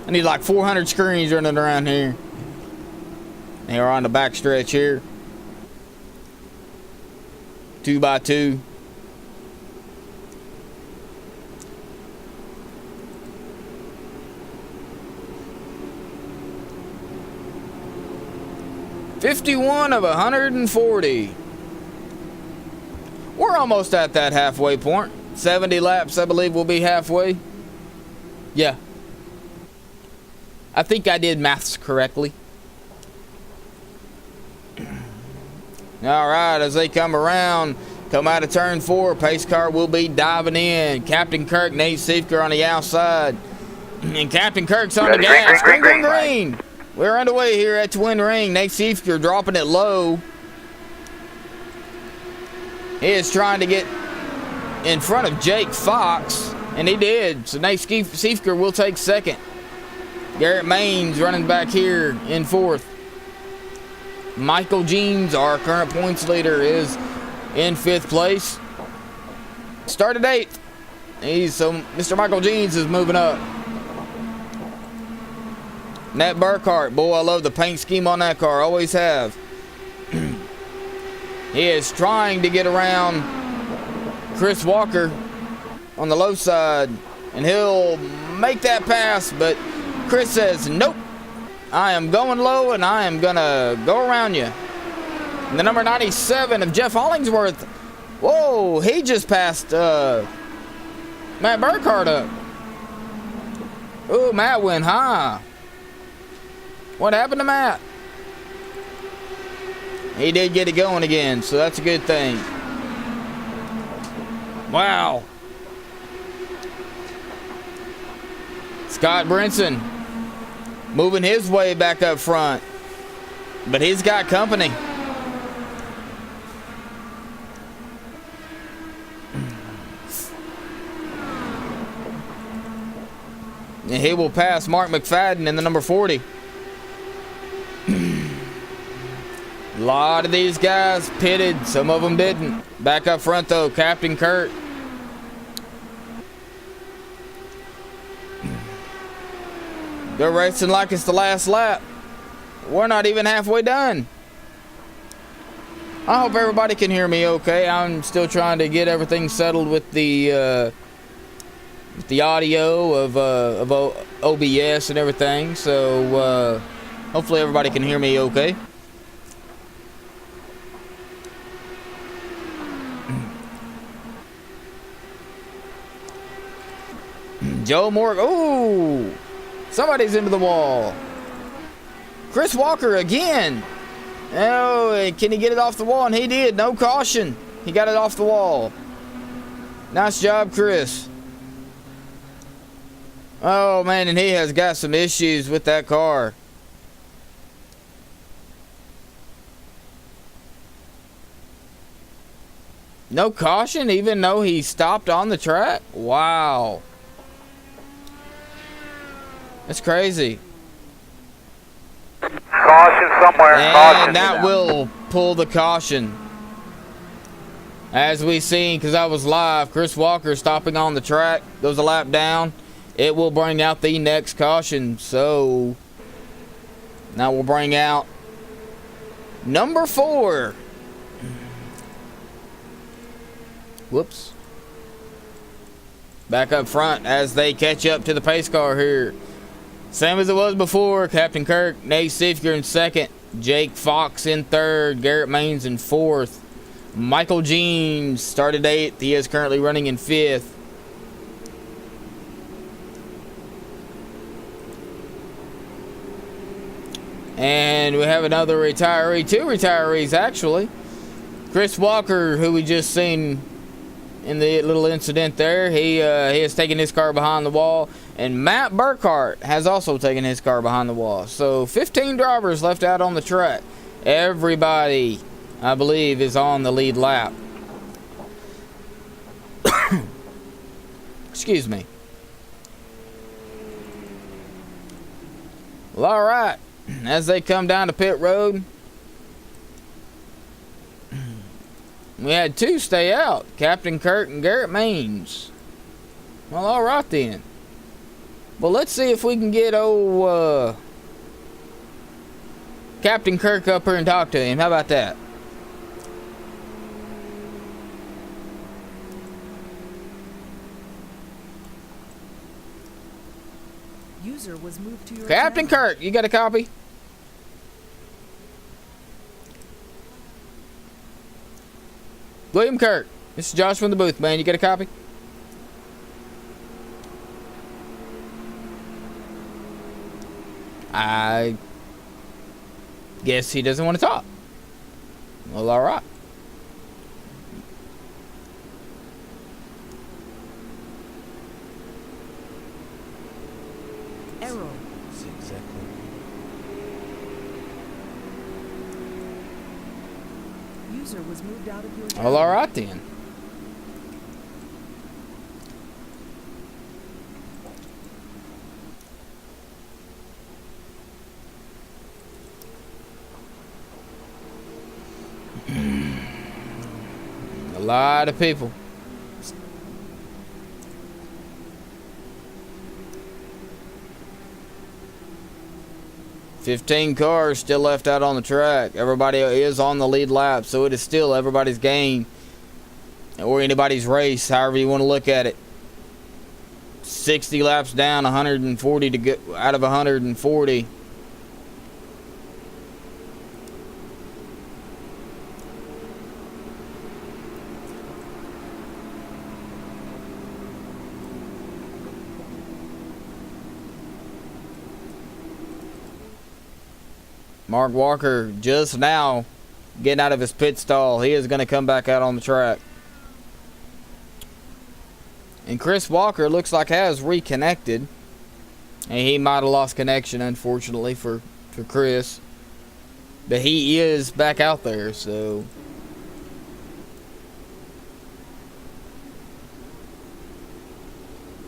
I need like 400 screens running around here. They are on the back stretch here. 2x2. $51 of 140. We're almost at that halfway point. 70 laps, I believe, will be halfway. Yeah. I think I did maths correctly. All right, as they come around, come out of turn 4, pace car will be diving in. Captain Kirk, Nate Siefker on the outside. And Captain Kirk's on the gas. Green. We're underway here at Twin Ring. Nate Siefker dropping it low. He is trying to get in front of Jake Fox, and he did. So Nate Siefker will take second. Garrett Maines running back here in 4th. Michael Jeans, our current points leader, is in 5th place. Started 8th. So Mr. Michael Jeans is moving up. Nat Burkhart, boy, I love the paint scheme on that car. Always have. He is trying to get around Chris Walker on the low side, and he'll make that pass, but Chris says, nope, I am going low, and I am going to go around you. And the number 97 of Jeff Hollingsworth, whoa, he just passed Matt Burkhart up. Oh, Matt went high. What happened to Matt? He did get it going again, so that's a good thing. Wow. Scott Brinson moving his way back up front, but he's got company. And he will pass Mark McFadden in the number 40. A lot of these guys pitted, some of them didn't. Back up front though, Captain Kurt. They're racing like it's the last lap. We're not even halfway done. I hope everybody can hear me okay. I'm still trying to get everything settled with the audio of OBS and everything. So hopefully everybody can hear me okay. Joe Morgan. Ooh! Somebody's into the wall. Chris Walker again. Oh, can he get it off the wall? And he did. No caution. He got it off the wall. Nice job, Chris. Oh, man, and he has got some issues with that car. No caution, even though he stopped on the track? Wow. That's crazy. Caution somewhere. Caution. And that will pull the caution. As we seen, because I was live, Chris Walker stopping on the track, goes a lap down. It will bring out the next caution. So now we'll bring out number 4. Whoops. Back up front as they catch up to the pace car here. Same as it was before. Captain Kirk, Nate Sifker in 2nd. Jake Fox in 3rd. Garrett Maines in 4th. Michael Jeans started 8th. He is currently running in 5th. And we have another retiree. 2 retirees, actually. Chris Walker, who we just seen in the little incident there, he has taken his car behind the wall. And Matt Burkhart has also taken his car behind the wall. So 15 drivers left out on the track. Everybody, I believe, is on the lead lap. Excuse me. Well, all right. As they come down to pit road, we had 2 stay out. Captain Kirk and Garrett Maines. Well, all right then. Well, let's see if we can get old Captain Kirk up here and talk to him. How about that? User was moved to your Captain channel. Kirk, you got a copy? William Kirk, this is Josh from the booth, man. You got a copy? I guess he doesn't want to talk. Well, all right. Error. User was moved out of your channel. Well, all right then. A lot of people. $15 cars still left out on the track. Everybody is on the lead lap, so it is still everybody's game or anybody's race, however you want to look at it. 60 laps down, 140 to go out of 140. Mark Walker just now getting out of his pit stall. He is going to come back out on the track. And Chris Walker looks like has reconnected. And he might have lost connection, unfortunately, for Chris. But he is back out there, so.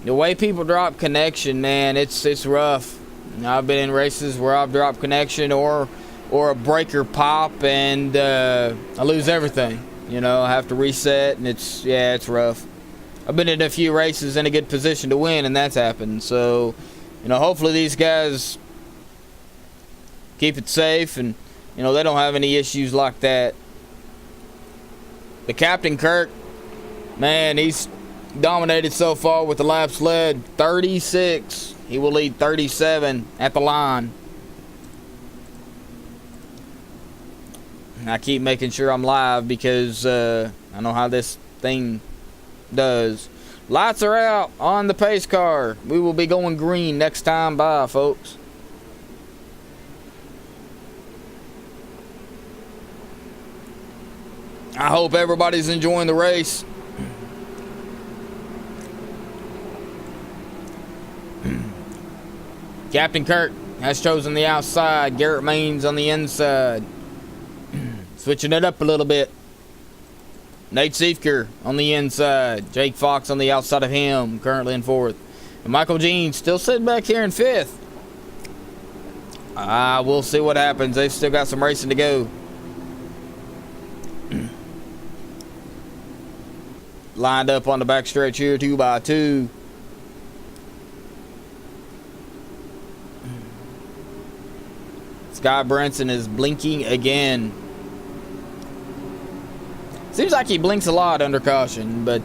The way people drop connection, man, it's rough. I've been in races where I've dropped connection or a breaker pop and I lose everything. You know, I have to reset and it's rough. I've been in a few races in a good position to win and that's happened. So, you know, hopefully these guys keep it safe and, you know, they don't have any issues like that. The Captain Kirk, man, he's dominated so far with the laps led. 36. He will lead 37 at the line. I keep making sure I'm live because I know how this thing does. Lights are out on the pace car. We will be going green next time by, folks. I hope everybody's enjoying the race. Captain Kirk has chosen the outside. Garrett Maines on the inside. Switching it up a little bit. Nate Siefker on the inside. Jake Fox on the outside of him, currently in fourth. And Michael Jean still sitting back here in fifth. We'll see what happens. They've still got some racing to go. Lined up on the backstretch here, 2x2. Scott Brinson is blinking again. Seems like he blinks a lot under caution, but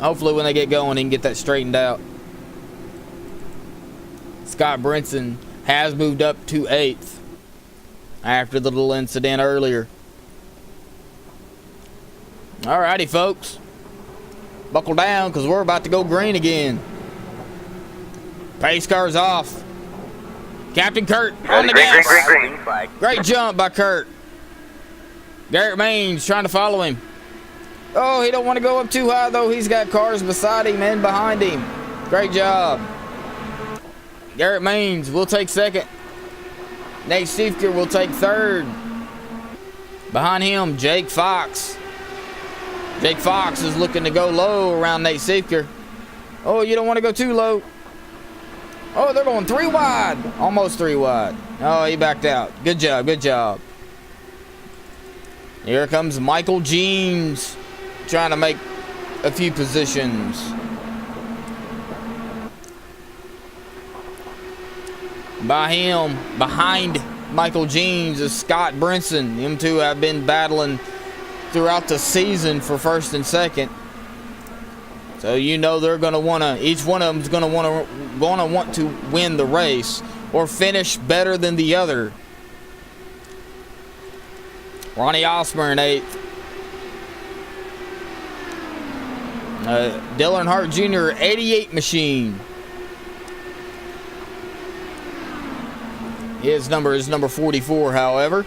hopefully when they get going, he can get that straightened out. Scott Brinson has moved up to 8th after the little incident earlier. Alrighty, folks. Buckle down, because we're about to go green again. Pace car's off. Captain Kurt on the gas. Great jump by Kurt. Garrett Maines trying to follow him. Oh, he don't want to go up too high, though. He's got cars beside him and behind him. Great job. Garrett Maines will take second. Nate Siefker will take third. Behind him, Jake Fox. Jake Fox is looking to go low around Nate Siefker. Oh, you don't want to go too low. Oh, they're going 3 wide. Almost 3 wide. Oh, he backed out. Good job, good job. Here comes Michael Jeans trying to make a few positions. Behind Michael Jeans is Scott Brinson. Them two have been battling throughout the season for first and second. So you know they're going to want to, each one of them is going to want to win the race or finish better than the other. Ronnie Osmer in 8th. Dylan Hart Jr., 88 machine. His number is number 44, however.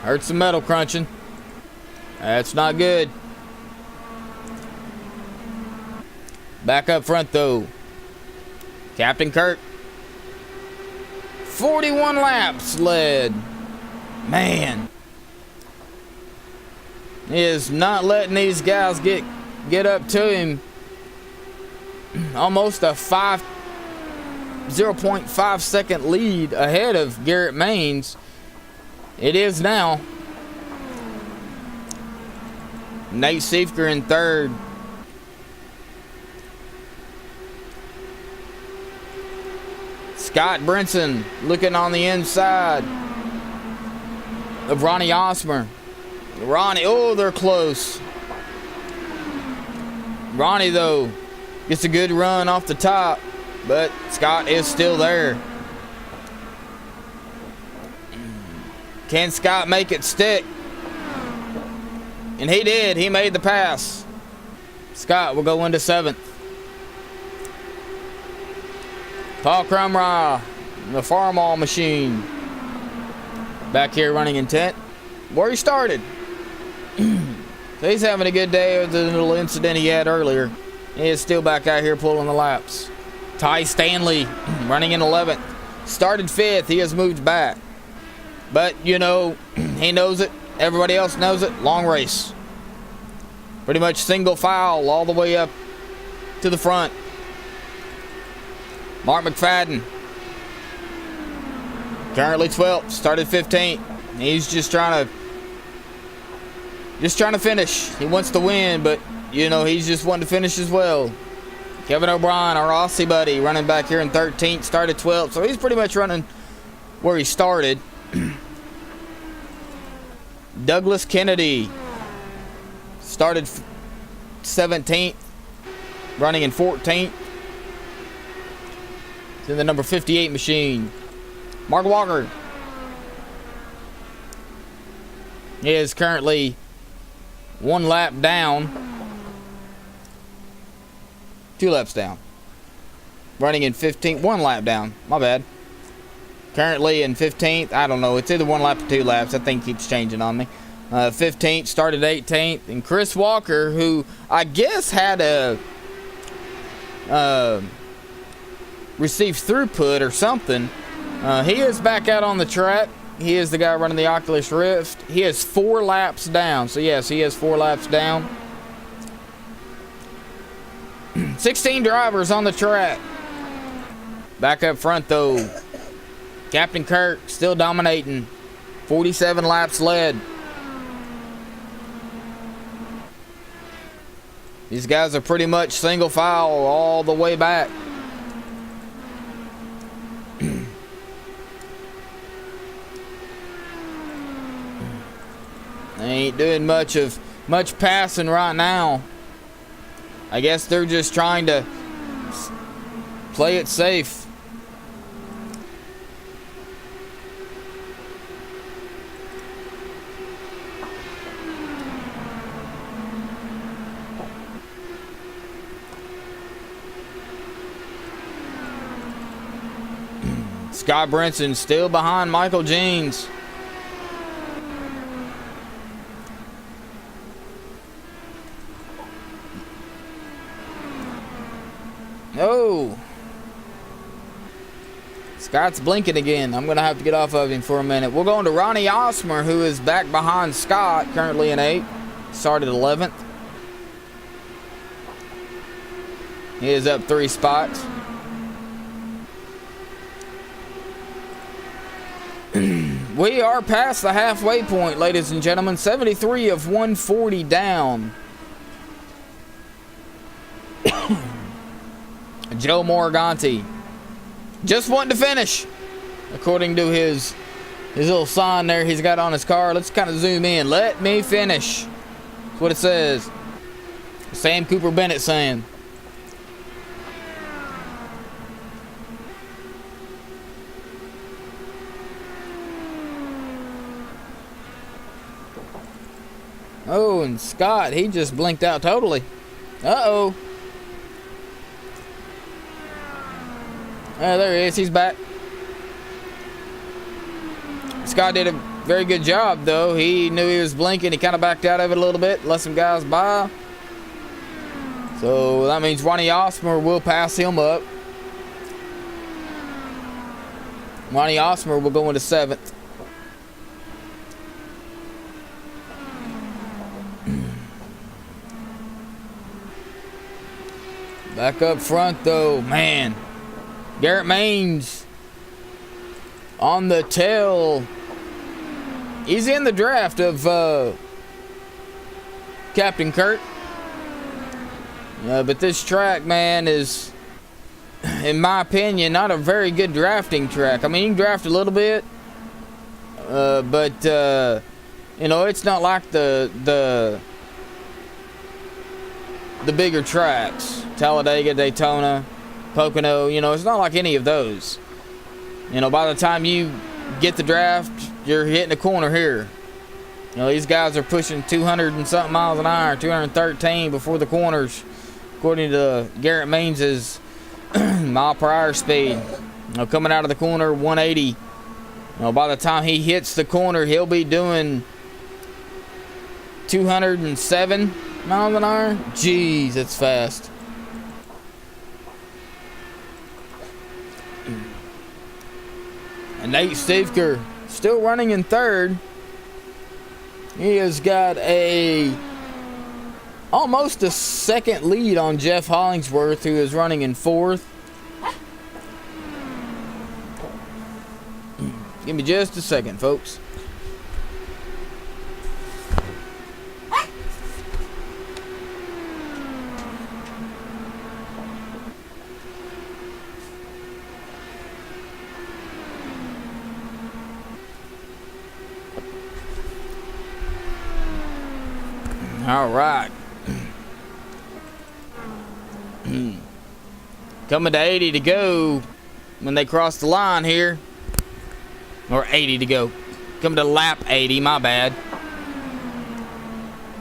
Heard some metal crunching. That's not good. Back up front, though. Captain Kirk. 41 laps led. Man. He is not letting these guys get up to him. Almost a 0.5 second lead ahead of Garrett Maines. It is now. Nate Siefker in third. Scott Brinson looking on the inside of Ronnie Osmer. Ronnie, oh, they're close. Ronnie, though, gets a good run off the top, but Scott is still there. Can Scott make it stick? And he did. He made the pass. Scott will go into 7th. Paul Crumrah, the Farmall machine, back here running in 10th, where he started. So he's having a good day with the little incident he had earlier. He is still back out here pulling the laps. Ty Stanley running in 11th. Started 5th. He has moved back. But, you know, he knows it. Everybody else knows it. Long race. Pretty much single file all the way up to the front. Mark McFadden, currently 12th, started 15th. He's just trying to finish. He wants to win, but you know he's just wanting to finish as well. Kevin O'Brien, our Aussie buddy, running back here in 13th, started 12th, so he's pretty much running where he started. Douglas Kennedy started 17th, running in 14th. It's in the number 58 machine. Mark Walker is currently 1 lap down. 2 laps down. Running in 15th. 1 lap down. My bad. currently in 15th. I don't know. It's either 1 lap or 2 laps. That thing keeps changing on me. 15th, started 18th. And Chris Walker, who I guess had a received throughput or something, he is back out on the track. He is the guy running the Oculus Rift. He is 4 laps down. So, yes, he is 4 laps down. 16 drivers on the track. Back up front, though, Captain Kirk still dominating. 47 laps led. These guys are pretty much single file all the way back. They ain't doing much passing right now. I guess they're just trying to play it safe. Scott Brinson still behind Michael Jeans. Oh, Scott's blinking again. I'm going to have to get off of him for a minute. We'll go on to Ronnie Osmer, who is back behind Scott, currently in 8th. Started 11th. He is up 3 spots. We are past the halfway point, ladies and gentlemen. 73 of 140 down. Joe Morganti just wanting to finish, according to his little sign there he's got on his car. Let's kind of zoom in. Let me finish. That's what it says. Sam Cooper Bennett saying. Oh, and Scott, he just blinked out totally. Uh-oh. There he is. He's back. Scott did a very good job, though. He knew he was blinking. He kind of backed out of it a little bit, let some guys by. So that means Ronnie Osmer will pass him up. Ronnie Osmer will go into 7th. Back up front, though, man. Garrett Maines on the tail. He's in the draft of Captain Kurt. But this track, man, is, in my opinion, not a very good drafting track. I mean, you can draft a little bit, but you know, it's not like the bigger tracks. Talladega, Daytona, Pocono, you know, it's not like any of those. You know, by the time you get the draft, you're hitting a corner here. You know, these guys are pushing 200 and something miles an hour, 213 before the corners, according to Garrett Mains's mile per hour speed. You know, coming out of the corner, 180. You know, by the time he hits the corner, he'll be doing 207 miles an hour. Jeez, that's fast. And Nate Steefker still running in 3rd. He has got almost a second lead on Jeff Hollingsworth, who is running in 4th. Give me just a second, folks. All right. Coming to 80 to go when they cross the line here. Or 80 to go. Coming to lap 80, my bad.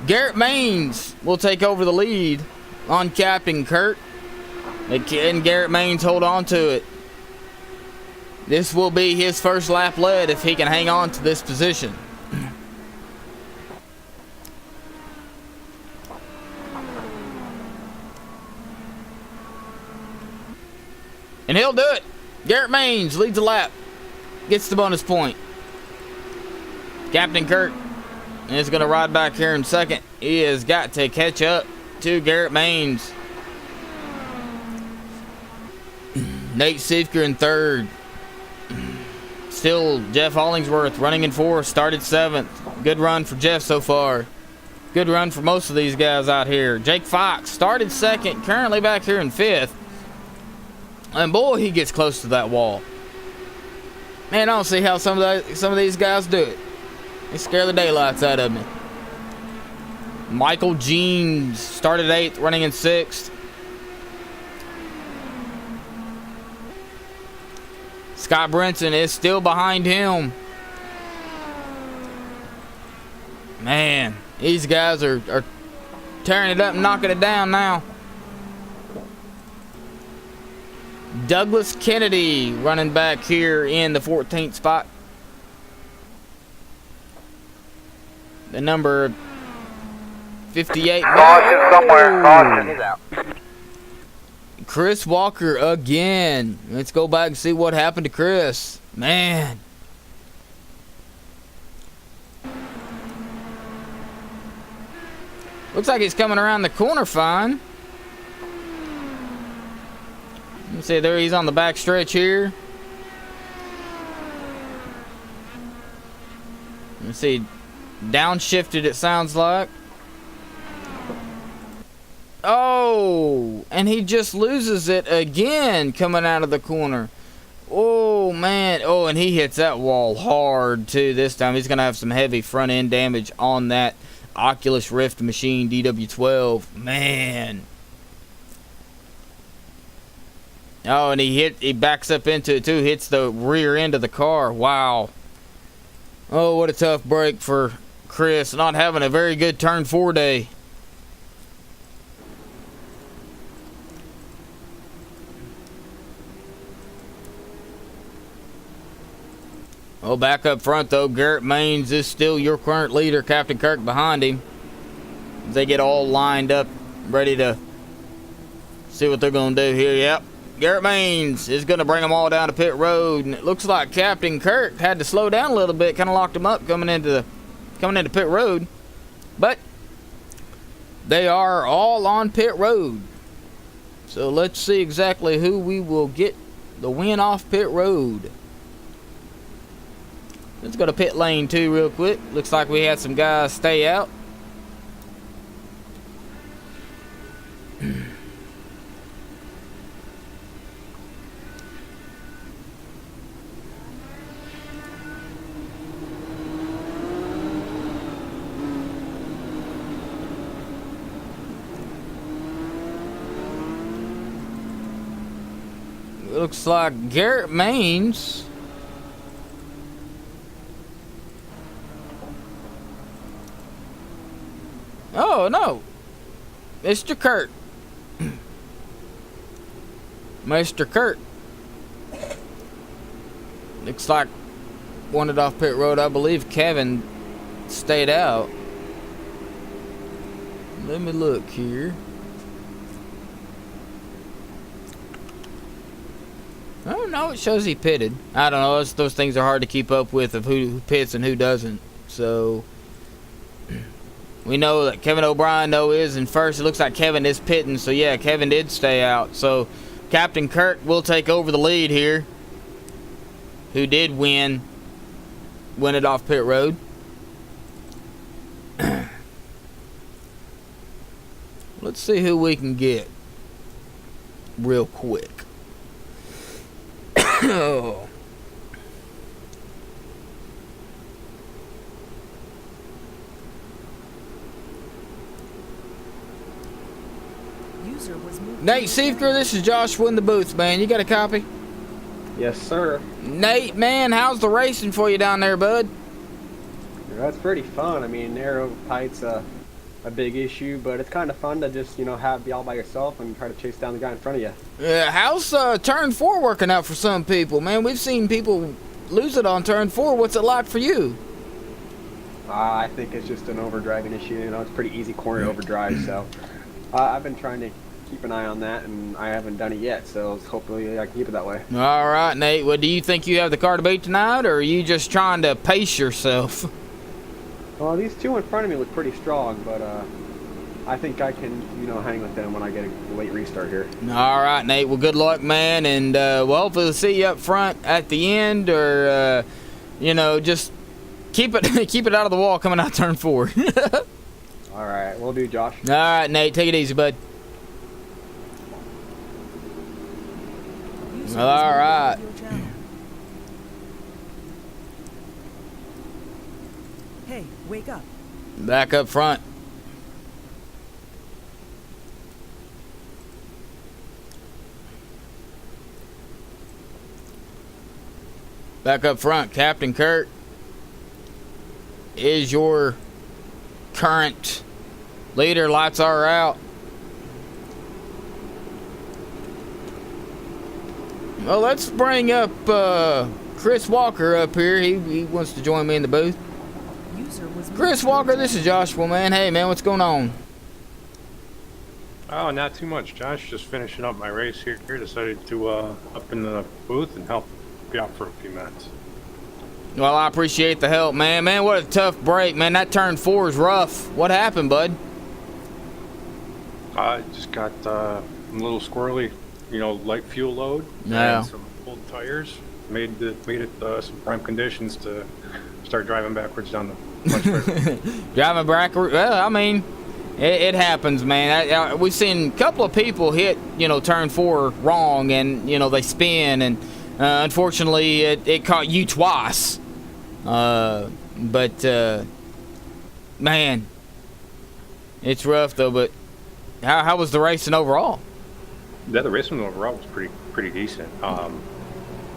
Garrett Maines will take over the lead on Captain Kurt. And Garrett Maines hold on to it. This will be his first lap led if he can hang on to this position. And he'll do it. Garrett Maines leads the lap. Gets the bonus point. Captain Kirk is going to ride back here in second. He has got to catch up to Garrett Maines. Nate Siefker in third. Still Jeff Hollingsworth running in fourth. Started seventh. Good run for Jeff so far. Good run for most of these guys out here. Jake Fox started second. Currently back here in fifth. And boy, he gets close to that wall. Man, I don't see how some of these guys do it. They scare the daylights out of me. Michael Jeans started 8th, running in 6th. Scott Brinson is still behind him. Man, these guys are tearing it up and knocking it down now. Douglas Kennedy running back here in the 14th spot. The number 58. Caution somewhere. Caution. He's out. Chris Walker again. Let's go back and see what happened to Chris. Man. Looks like he's coming around the corner fine. You see there he's on the back stretch here. You see downshifted it sounds like. Oh, and he just loses it again coming out of the corner. Oh man. Oh, and he hits that wall hard too this time. He's gonna have some heavy front end damage on that Oculus Rift machine DW12. Man. Oh, and he backs up into it too, hits the rear end of the car. Wow. Oh, what a tough break for Chris. Not having a very good turn 4 day. Oh, back up front though, Garrett Maines is still your current leader. Captain Kirk behind him. They get all lined up, ready to see what they're going to do here. Yep. Garrett Maines is going to bring them all down to pit road, and it looks like Captain Kirk had to slow down a little bit, kind of locked him up coming into pit road. But they are all on pit road. So let's see exactly who we will get the win off pit road. Let's go to pit lane 2 real quick. Looks like we had some guys stay out. Looks like Garrett Maines oh no, Mr. Kurt. Mr. Kurt looks like wanted off pit road. I believe Kevin stayed out. Let me look here. Oh no, it shows he pitted. I don't know. Those things are hard to keep up with of who pits and who doesn't. So we know that Kevin O'Brien though is in first. It looks like Kevin is pitting. So yeah, Kevin did stay out. So Captain Kirk will take over the lead here. Who did win it off pit road. Let's see who we can get real quick. Oh. User was moved. Nate Siefker, this is Joshua in the booth, man. You got a copy? Yes, sir. Nate, man, how's the racing for you down there, bud? That's pretty fun. I mean, Narrow Pite's a big issue, but it's kind of fun to just, you know, be all by yourself and try to chase down the guy in front of you. Yeah, how's turn 4 working out for some people, man? We've seen people lose it on turn 4. What's it like for you? I think it's just an overdragging issue. You know, it's pretty easy corner overdrive, so I've been trying to keep an eye on that, and I haven't done it yet, so hopefully I can keep it that way. All right, Nate. Well, do you think you have the car to beat tonight, or are you just trying to pace yourself? Well, these two in front of me look pretty strong, but I think I can, you know, hang with them when I get a late restart here. All right, Nate. Well, good luck, man, and well, hopefully we'll see you up front at the end, or you know, just keep it out of the wall coming out turn 4. All right, we'll do, Josh. All right, Nate. Take it easy, bud. User All was moved right. out of your channel. Hey, wake up. Back up front. Back up front, Captain Kurt is your current leader. Lights are out. Well, let's bring up Chris Walker up here. He wants to join me in the booth. User was moved Chris to your Walker, this channel. is Joshua, man. Hey, man, what's going on? Oh, not too much, Josh. Just finishing up my race here. Decided to up in the booth and help you out for a few minutes. Well, I appreciate the help, man. Man, what a tough break, man. That turn 4 is rough. What happened, bud? I just got a little squirrely, you know, light fuel load. Yeah. And some old tires. Made it some prime conditions to start driving backwards down the much better. Driving backwards. Well, I mean, it happens, man. We've seen a couple of people hit, you know, turn 4 wrong, and you know they spin, and unfortunately, it caught you twice. But man, it's rough though. But how was the racing overall? Yeah, the racing overall was pretty decent.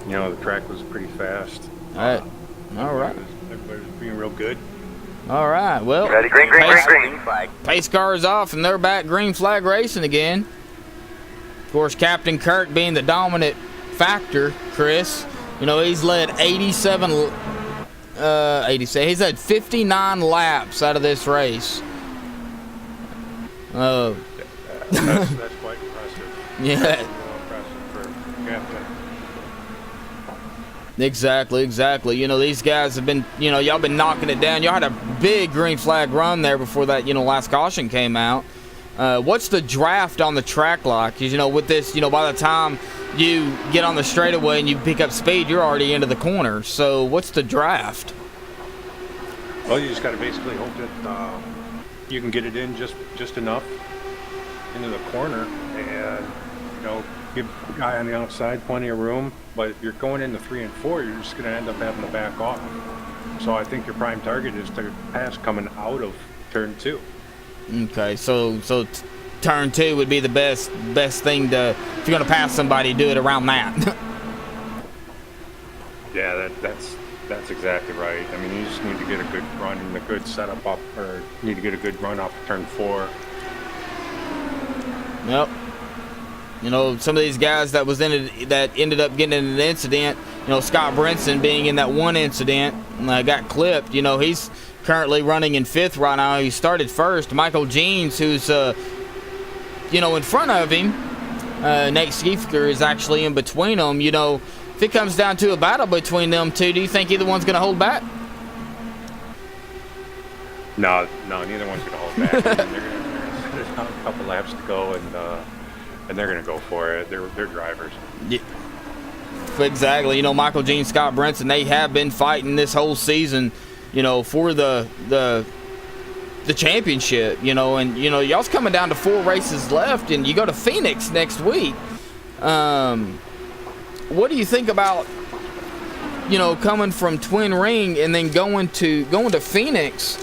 You know, the track was pretty fast. All right. Everybody was being real good. All right. Well, Ready? Green, green, green, green flag. pace car is off, and they're back green flag racing again. Of course, Captain Kirk being the dominant factor, Chris. You know, he's led 87. He's had 59 laps out of this race. Oh. That's quite impressive. Yeah. Real impressive for Captain. Exactly. You know, these guys have been, you know, y'all been knocking it down. Y'all had a big green flag run there before that, you know, last caution came out. What's the draft on the track like? 'Cause, you know, with this, you know, by the time you get on the straightaway and you pick up speed, you're already into the corner. So what's the draft? Well, you just got to basically hope that you can get it in just enough into the corner, and you know, give the guy on the outside plenty of room. But if you're going into 3 and 4, you're just going to end up having to back off. So I think your prime target is to pass coming out of turn 2. Okay, so turn 2 would be the best thing to, if you're going to pass somebody, do it around that. Yeah, that's exactly right. I mean, you just need to get a good run and a good setup up, or you need to get a good run off turn 4. Yep. You know, some of these guys that ended up getting in an incident, you know, Scott Brinson being in that one incident, got clipped. You know, he's currently running in 5th right now. He started 1st. Michael Jeans, who's, you know, in front of him, Nate Schiefker is actually in between them. You know, if it comes down to a battle between them two, do you think either one's going to hold back? No, neither one's going to hold back. There's not a couple laps to go, and they're going to go for it. They're drivers. Yeah. Exactly. You know, Michael Jean, Scott Brinson, they have been fighting this whole season, you know, for the championship, you know, and, you know, y'all's coming down to 4 races left, and you go to Phoenix next week. What do you think about, you know, coming from Twin Ring and then going to Phoenix,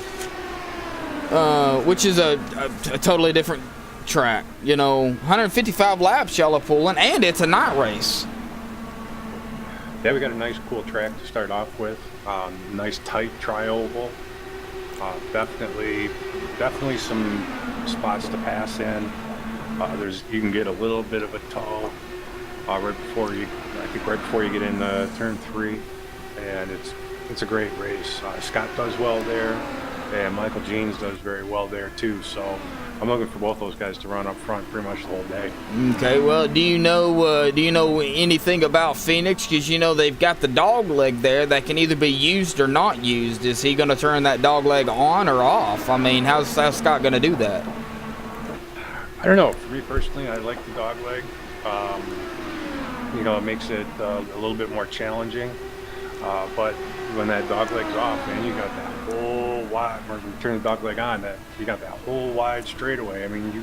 which is a totally different track? You know, 155 laps y'all are pulling, and it's a night race. Yeah, we got a nice, cool track to start off with. Nice, tight tri-oval. Definitely some spots to pass in. You can get a little bit of a toe right before you get in turn 3, and it's a great race. Scott does well there, and Michael Jeans does very well there too. So I'm looking for both those guys to run up front pretty much the whole day. Okay, well, do you know anything about Phoenix? Because they've got the dog leg there that can either be used or not used. Is he going to turn that dog leg on or off? I mean, how's Scott going to do that? I don't know. For me personally, I like the dog leg. It makes it a little bit more challenging. But when that dog leg's off, man, you got that whole wide. When you turn the dog leg on, you got that whole wide straightaway. I mean, you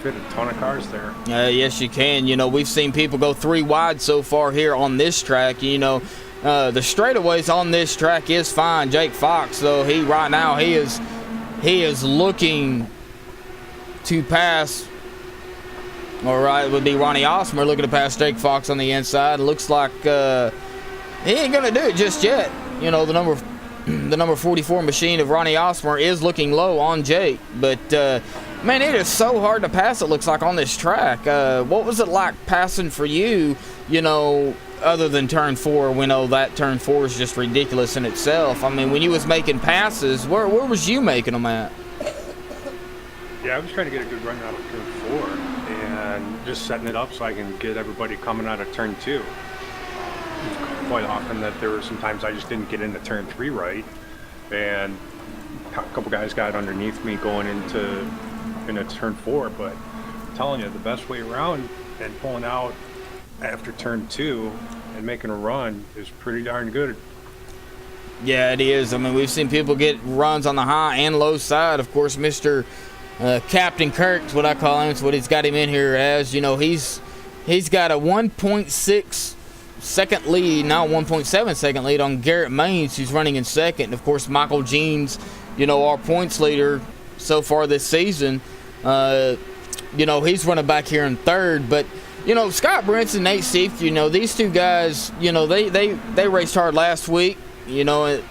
fit a ton of cars there. Yes, you can. We've seen people go 3 wide so far here on this track. The straightaways on this track is fine. Jake Fox, though, right now he is looking to pass. All right, it would be Ronnie Osmer looking to pass Jake Fox on the inside. It looks like he ain't gonna do it just yet. The number 44 machine of Ronnie Osmer is looking low on Jake, but man, it is so hard to pass. It looks like on this track. What was it like passing for you? Other than turn 4, we know that turn 4 is just ridiculous in itself. I mean, when you was making passes, where was you making them at? Yeah, I was trying to get a good run out of turn 4 and just setting it up so I can get everybody coming out of turn 2. Quite often that there were some times I just didn't get into turn 3 right, and a couple guys got underneath me going into turn 4. But I'm telling you, the best way around and pulling out after turn 2 and making a run is pretty darn good. Yeah, it is. I mean, we've seen people get runs on the high and low side. Of course, Mr. Captain Kirk's what I call him. It's what he's got him in here as. He's got a 1.6 second lead, now 1.7 second lead on Garrett Maines, who's running in second. And of course, Michael Jeans, our points leader so far this season, he's running back here in third. But Scott Brinson, Nate Seif, these two guys, they raced hard last week. The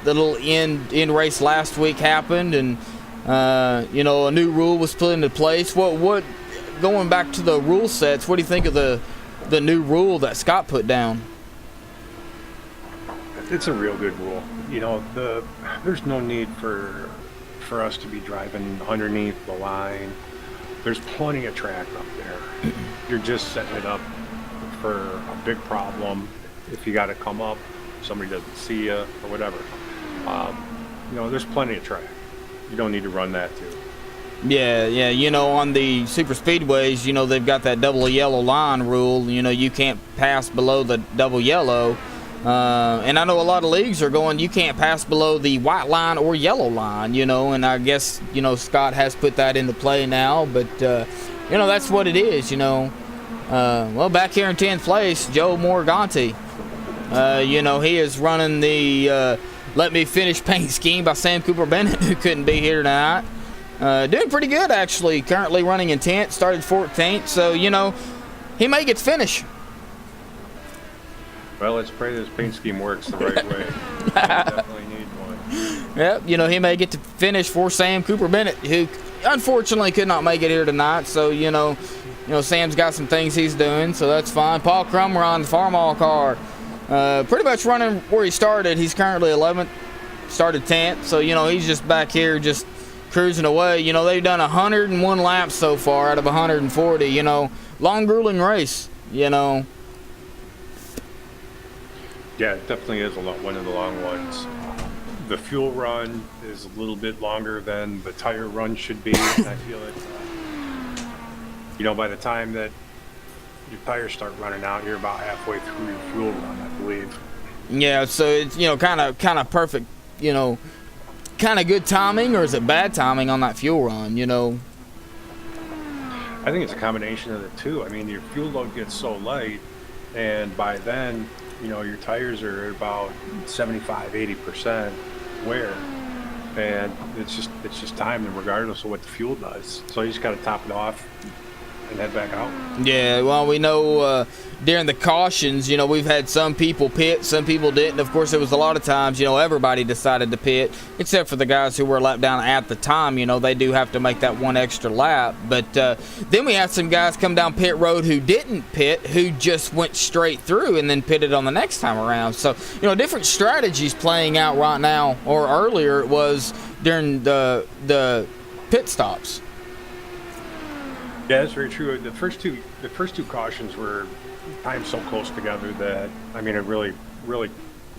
little end race last week happened, and a new rule was put into place. What going back to the rule sets, what do you think of the new rule that Scott put down? It's a real good rule. There's no need for us to be driving underneath the line. There's plenty of track up there. You're just setting it up for a big problem. If you got to come up, somebody doesn't see you or whatever. There's plenty of track. You don't need to run that too. Yeah, on the super speedways, they've got that double yellow line rule. You can't pass below the double yellow. And I know a lot of leagues are going, you can't pass below the white line or yellow line, and I guess, Scott has put that into play now, but, that's what it is, Well, back here in 10th place, Joe Morganti, he is running the Let Me Finish paint scheme by Sam Cooper Bennett, who couldn't be here tonight. Doing pretty good, actually. Currently running in 10th, started 14th, so, he may get to finish. Well, let's pray this paint scheme works the right way. We definitely need one. Yep, he may get to finish for Sam Cooper Bennett, who unfortunately could not make it here tonight, so, Sam's got some things he's doing, so that's fine. Paul Crummer on the Farmall car. Pretty much running where he started. He's currently 11th, started 10th, so, he's just back here just cruising away. They've done 101 laps so far out of 140, long, grueling race, Yeah, it definitely is one of the long ones. The fuel run is a little bit longer than the tire run should be. I feel it, by the time that your tires start running out, you're about halfway through your fuel run, I believe. Yeah, so it's, kind of perfect, kind of good timing, or is it bad timing on that fuel run, I think it's a combination of the two. I mean, your fuel load gets so light, and by then, your tires are at about 75-80% wear, and it's just time, regardless of what the fuel does. So you just got to top it off and head back out. Yeah, well, we know during the cautions, we've had some people pit, some people didn't. Of course, there was a lot of times, everybody decided to pit, except for the guys who were a lap down at the time. They do have to make that one extra lap. But then we had some guys come down pit road who didn't pit, who just went straight through and then pitted on the next time around. So, different strategies playing out right now, or earlier it was during the pit stops. Yeah, that's very true. The first two cautions were timed so close together that it really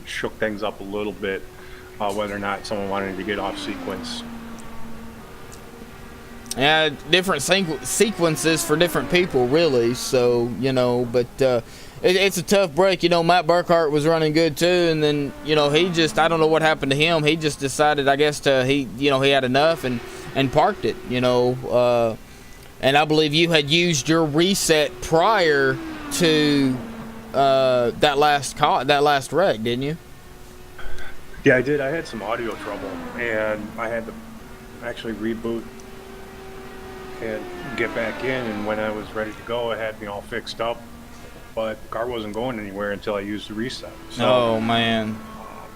shook things up a little bit, whether or not someone wanted to get off sequence. Yeah, different sequences for different people, really. So but it's a tough break. Matt Burkhart was running good too, and then he just, I don't know what happened to him. He just decided, I guess, he had enough and parked it. And I believe you had used your reset prior to that last wreck, didn't you? Yeah, I did. I had some audio trouble, and I had to actually reboot and get back in. And when I was ready to go, it had me all fixed up, but the car wasn't going anywhere until I used the reset. So, oh man.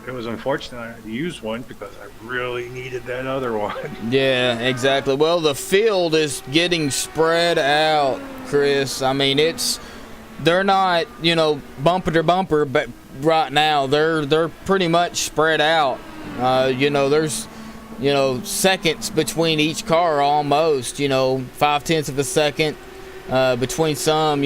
It was unfortunate I had to use one because I really needed that other one. Yeah, exactly. Well, the field is getting spread out, Chris. They're not, bumper to bumper, but right now they're pretty much spread out. There's, seconds between each car almost, 0.5 of a second between some,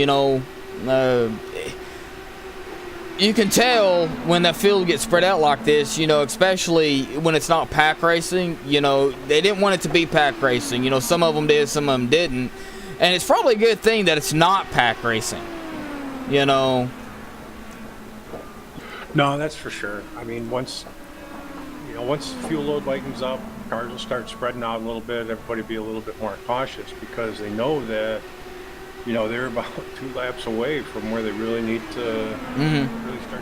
you can tell when that field gets spread out like this, especially when it's not pack racing. They didn't want it to be pack racing. Some of them did, some of them didn't. And it's probably a good thing that it's not pack racing. No, that's for sure. Once fuel load lightens up, cars will start spreading out a little bit. Everybody will be a little bit more cautious because they know that they're about 2 laps away from where they really need to really start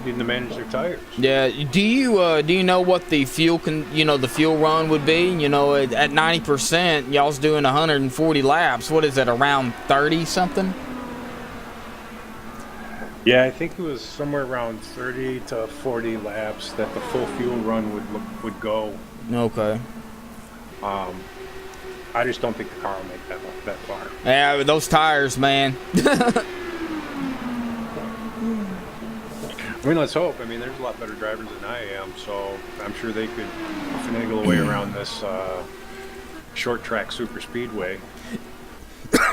needing to manage their tires. Yeah. Do you know what the fuel the fuel run would be? At 90%, y'all's doing 140 laps. What is it, around 30 something? Yeah, I think it was somewhere around 30 to 40 laps that the full fuel run would go. Okay. I just don't think the car will make that far. Yeah, with those tires, man. Let's hope. There's a lot better drivers than I am, so I'm sure they could finagle a way around this short track super speedway.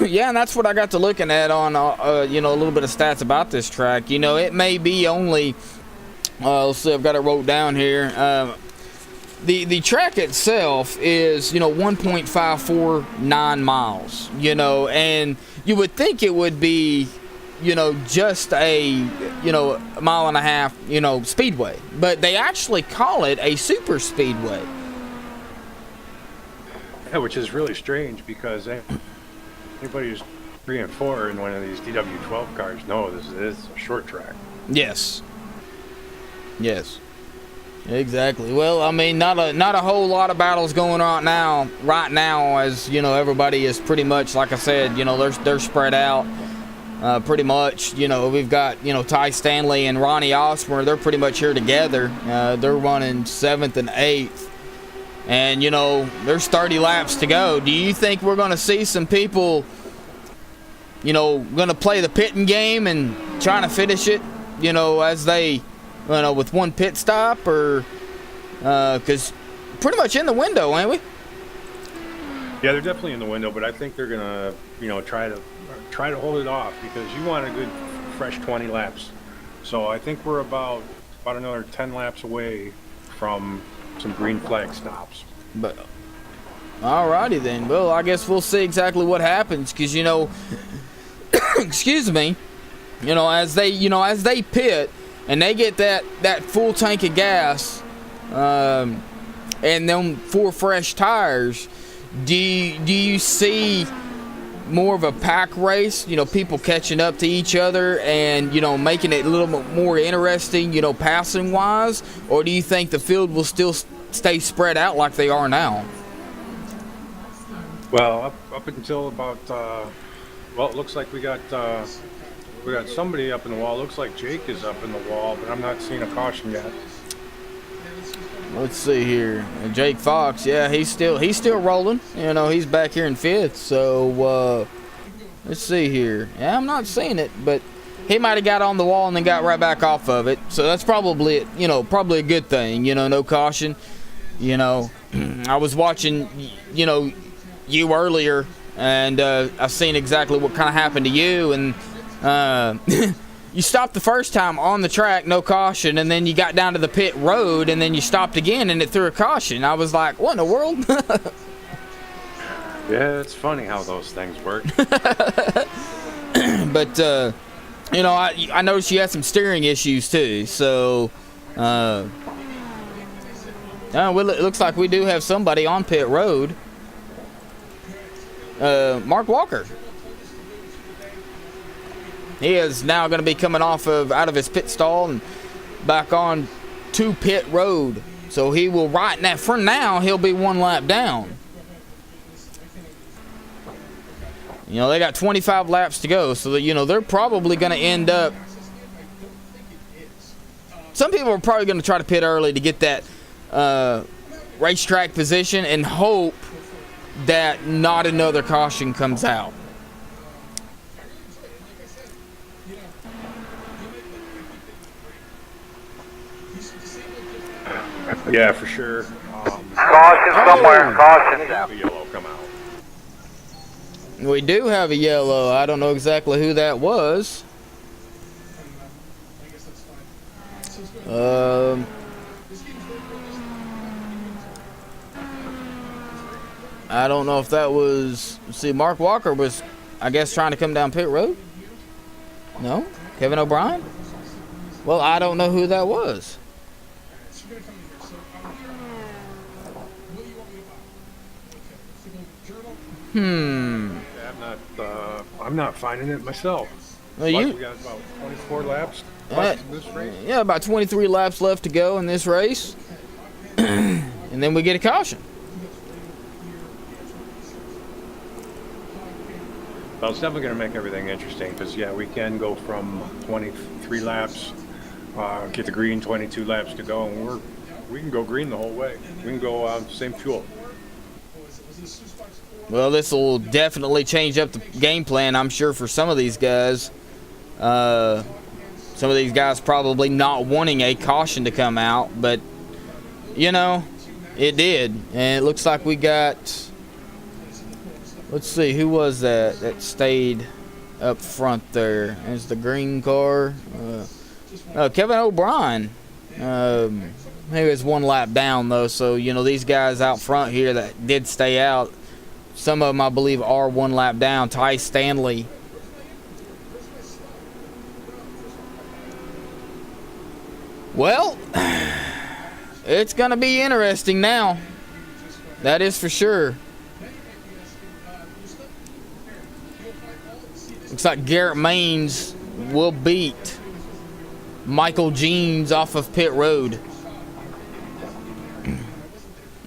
Yeah, and that's what I got to looking at on, a little bit of stats about this track. It may be only, let's see, I've got it wrote down here. The track itself is, 1.549 miles, and you would think it would be, just a 1.5 mile, speedway. But they actually call it a super speedway. Yeah, which is really strange because anybody who's 3 and 4 in one of these DW12 cars know this is a short track. Yes. Yes. Exactly. Well, not a whole lot of battles going on right now, as everybody is pretty much, like I said, they're spread out pretty much. We've got Ty Stanley and Ronnie Osmer. They're pretty much here together. They're running 7th and 8th, and there's 30 laps to go. Do you think we're going to see some people going to play the pitting game and trying to finish it as they with one pit stop, or because pretty much in the window, ain't we? Yeah, they're definitely in the window, but I think they're gonna try to hold it off because you want a good fresh 20 laps. So I think we're about another 10 laps away from some green flag stops. But alrighty then. Well, I guess we'll see exactly what happens because excuse me, as they pit. And they get that full tank of gas, and them 4 fresh tires. Do you see more of a pack race? People catching up to each other and making it a little bit more interesting, passing wise, or do you think the field will still stay spread out like they are now? Well, up until about it looks like we got We got somebody up in the wall. Looks like Jake is up in the wall, but I'm not seeing a caution yet. Let's see here. Jake Fox, yeah, he's still rolling. You know, he's back here in 5th. So let's see here. Yeah, I'm not seeing it, but he might have got on the wall and then got right back off of it. So that's probably, you know, probably a good thing. You know, no caution. You know, I was watching, you know, you earlier, and I've seen exactly what kind of happened to you. And you stopped the first time on the track, no caution, and then you got down to the pit road, and then you stopped again, and it threw a caution. I was like, what in the world? Yeah, it's funny how those things work. But, you know, I noticed you had some steering issues, too. So, well, it looks like we do have somebody on pit road. Mark Walker. He is now going to be coming out of his pit stall and back on to pit road. So he will right now, for now, he'll be 1 lap down. You know, they got 25 laps to go, so that, you know, they're probably going to end up. Some people are probably going to try to pit early to get that racetrack position and hope that not another caution comes out. Yeah, for sure. Caution somewhere. Caution is out. The yellow come out. We do have a yellow. I don't know exactly who that was. I don't know if that was. See, Mark Walker was, I guess, trying to come down pit road. No, Kevin O'Brien. Well, I don't know who that was. I'm not finding it myself. Well, We got about 24 laps left in this race. Yeah, about 23 laps left to go in this race. And then we get a caution. Well, it's definitely going to make everything interesting because, yeah, we can go from 23 laps, get the green, 22 laps to go, and we can go green the whole way. We can go same fuel. Well, this will definitely change up the game plan, I'm sure, for some of these guys. Some of these guys probably not wanting a caution to come out, but, you know, it did. And it looks like we got, let's see, who was that stayed up front there? There's the green car. Kevin O'Brien. He was 1 lap down, though, so, you know, these guys out front here that did stay out, some of them, I believe, are 1 lap down. Ty Stanley. Well, it's going to be interesting now. That is for sure. Looks like Garrett Maines will beat Michael Jeans off of pit road.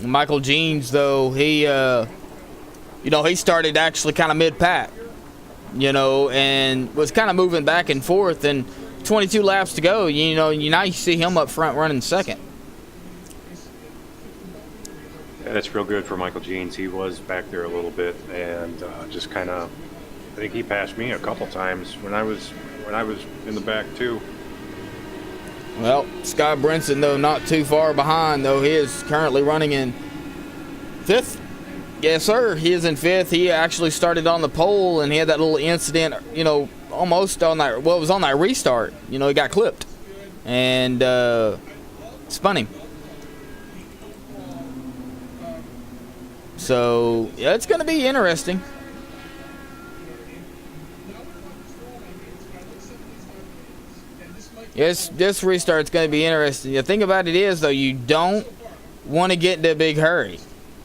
Michael Jeans, though, he started actually kind of mid-pack, you know, and was kind of moving back and forth. And 22 laps to go, you know, now you see him up front running second. Yeah, that's real good for Michael Jeans. He was back there a little bit and just kind of, I think he passed me a couple times when I was in the back too. Well, Scott Brinson, though, not too far behind, though. He is currently running in 5th. Yes, sir. He is in 5th. He actually started on the pole, and he had that little incident, you know, almost on that, well, it was on that restart. You know, he got clipped and spun him. So, yeah, it's going to be interesting. Yes, this restart's going to be interesting. The thing about it is, though, you don't want to get in a big hurry.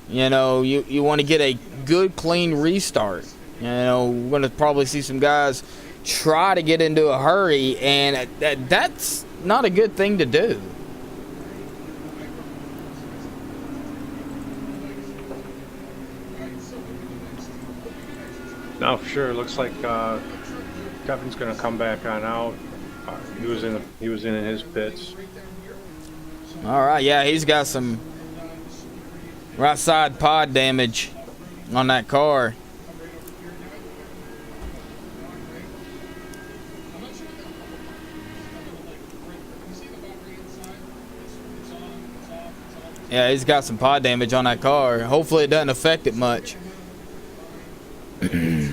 You know, you want to get a good, clean restart. You know, we're going to probably see some guys try to get into a hurry, and that's not a good thing to do. No, for sure. It looks like Kevin's going to come back on out. He was in his pits. All right, yeah, he's got some right side pod damage on that car. Yeah, he's got some pod damage on that car. Hopefully it doesn't affect it much.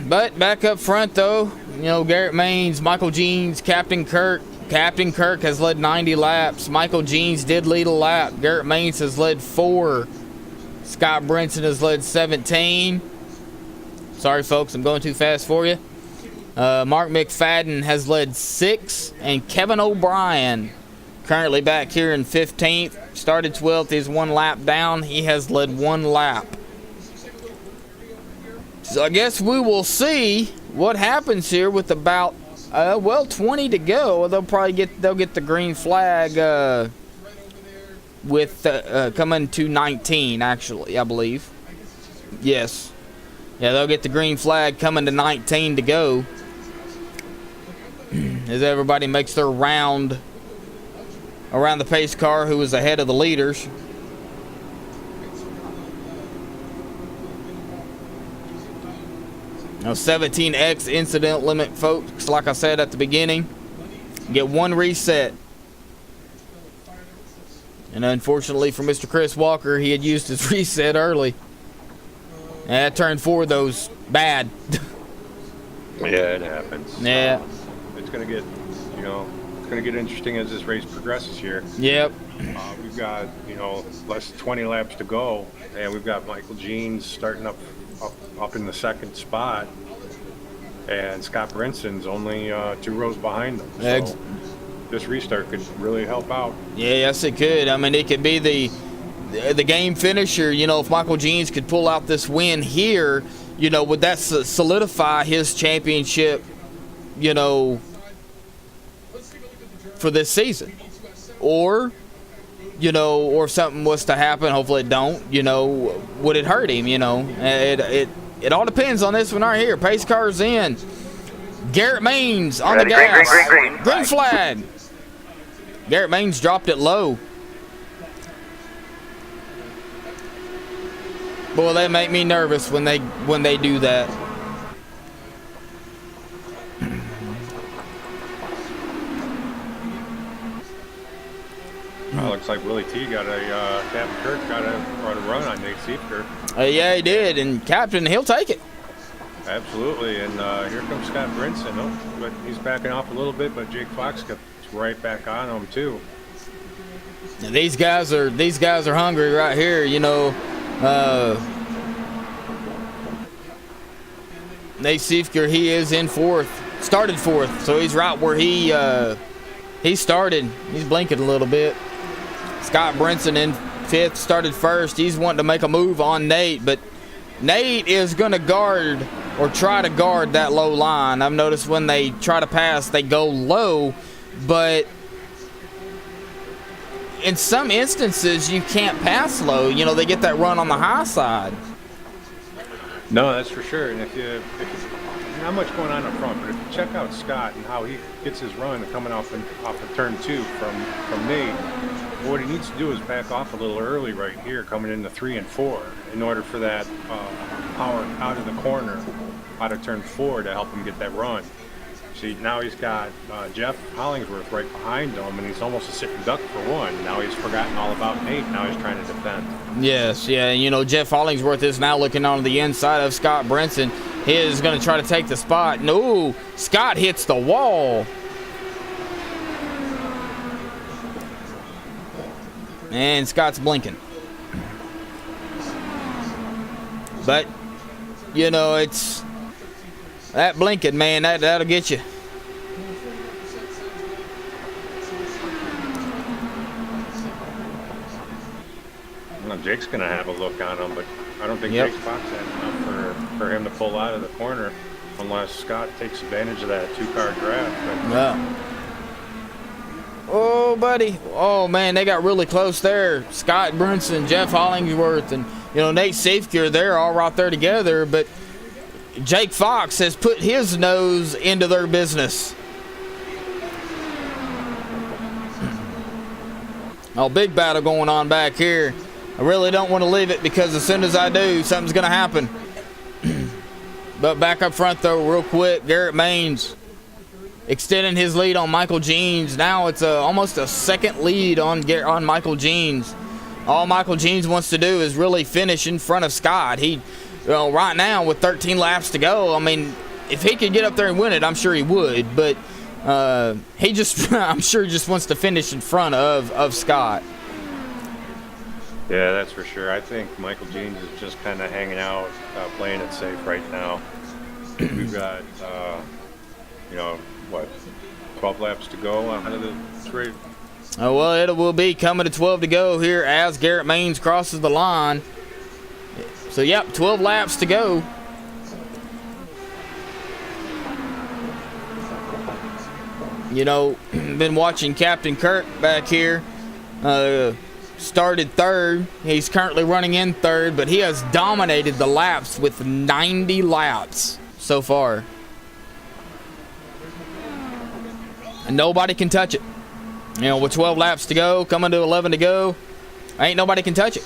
But back up front, though, you know, Garrett Maines, Michael Jeans, Captain Kirk. Captain Kirk has led 90 laps. Michael Jeans did lead a lap. Garrett Maines has led 4. Scott Brinson has led 17. Sorry, folks, I'm going too fast for you. Mark McFadden has led 6. And Kevin O'Brien, currently back here in 15th. Started 12th. He's 1 lap down. He has led 1 lap. So I guess we will see what happens here with about 20 to go. They'll get the green flag with coming to 19, actually, I believe. Yes. Yeah, they'll get the green flag coming to 19 to go as everybody makes their round around the pace car, who is ahead of the leaders. Now, 17X incident limit, folks, like I said at the beginning. Get 1 reset. And unfortunately for Mr. Chris Walker, he had used his reset early. And that turn 4, those bad. Yeah, it happens. Yeah. It's going to get, you know, it's going to get interesting as this race progresses here. Yep. We've got, you know, less than 20 laps to go, and we've got Michael Jeans starting up in the 2nd spot, and Scott Brinson's only 2 rows behind him. So this restart could really help out. Yeah, yes, it could. I mean, it could be the game finisher. You know, if Michael Jeans could pull out this win here, you know, would that solidify his championship, you know, for this season? Or, you know, or something was to happen, hopefully it don't, you know, would it hurt him, you know? It all depends on this one right here. Pace car's in. Garrett Maines on the gas. Green flag. Garrett Maines dropped it low. Boy, they make me nervous when they do that. Looks like Willie T got Captain Kirk got a run on Nate Seifker. Yeah, he did, and Captain, he'll take it. Absolutely, and here comes Scott Brinson. Oh, but he's backing off a little bit, but Jake Fox gets right back on him too. Now, these guys are hungry right here, you know. Nate Seifker, he is in 4th, started 4th, so he's right where he started. He's blinking a little bit. Scott Brinson in 5th, started 1st. He's wanting to make a move on Nate, but Nate is going to guard or try to guard that low line. I've noticed when they try to pass, they go low, but in some instances, you can't pass low. You know, they get that run on the high side. No, that's for sure. And if you not much going on up front, but if you check out Scott and how he gets his run coming off of turn 2 from Nate, what he needs to do is back off a little early right here, coming into 3 and 4, in order for that power out of the corner, out of turn 4, to help him get that run. See, now he's got Jeff Hollingsworth right behind him, and he's almost a sitting duck for 1. Now he's forgotten all about Nate. Now he's trying to defend. Yes, yeah, you know, Jeff Hollingsworth is now looking on the inside of Scott Brinson. He is going to try to take the spot. No, Scott hits the wall. And Scott's blinking. But, you know, it's that blinking, man, that'll get you. Well, Jake's going to have a look on him, but I don't think Jake's box had enough for him to pull out of the corner unless Scott takes advantage of that 2-car draft. Yeah. Oh, buddy. Oh, man, they got really close there. Scott Brinson, Jeff Hollingsworth, and, you know, Nate Seifker, they're all right there together. But Jake Fox has put his nose into their business. Oh, big battle going on back here. I really don't want to leave it because as soon as I do, something's going to happen. But back up front, though, real quick, Garrett Maines extending his lead on Michael Jeans. Now it's almost a second lead on Michael Jeans. All Michael Jeans wants to do is really finish in front of Scott. Right now with 13 laps to go, I mean, if he could get up there and win it, I'm sure he would. But he just, I'm sure, just wants to finish in front of Scott. Yeah, that's for sure. I think Michael Jeans is just kind of hanging out, playing it safe right now. We've got, 12 laps to go out of the race. Oh, well, it will be coming to 12 to go here as Garrett Maines crosses the line. So, yep, 12 laps to go. Been watching Captain Kirk back here. Started third. He's currently running in third, but he has dominated the laps with 90 laps so far. And nobody can touch it. With 12 laps to go, coming to 11 to go, ain't nobody can touch it.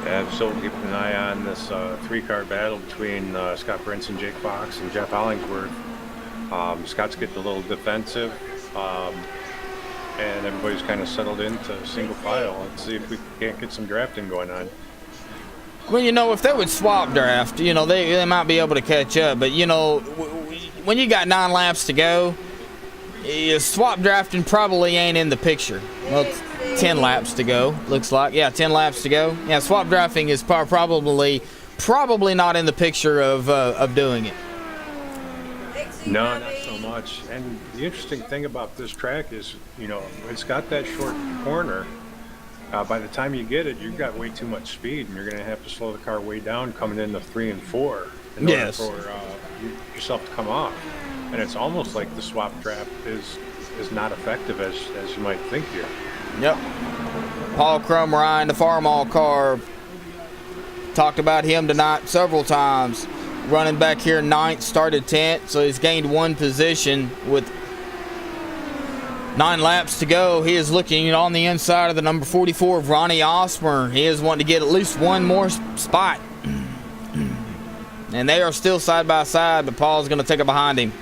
Yeah, I'm still keeping an eye on this three-car battle between Scott Brinson, Jake Fox, and Jeff Hollingsworth. Scott's getting a little defensive, and everybody's kind of settled into single file. Let's see if we can't get some drafting going on. Well, if they would swap draft, they might be able to catch up. But, when you got 9 laps to go, swap drafting probably ain't in the picture. Well, it's 10 laps to go, looks like. Yeah, 10 laps to go. Yeah, swap drafting is probably not in the picture of doing it. No, not so much. And the interesting thing about this track is, it's got that short corner. By the time you get it, you've got way too much speed, and you're going to have to slow the car way down coming into 3 and 4 in order for yourself to come off. And it's almost like the swap draft is not effective as you might think here. Yep. Paul Crumrine, the Farmall car, talked about him tonight several times. Running back here 9th, started 10th, so he's gained 1 position with 9 laps to go. He is looking on the inside of the number 44 of Ronnie Osmer. He is wanting to get at least 1 more spot. And they are still side by side, but Paul's going to take it behind him.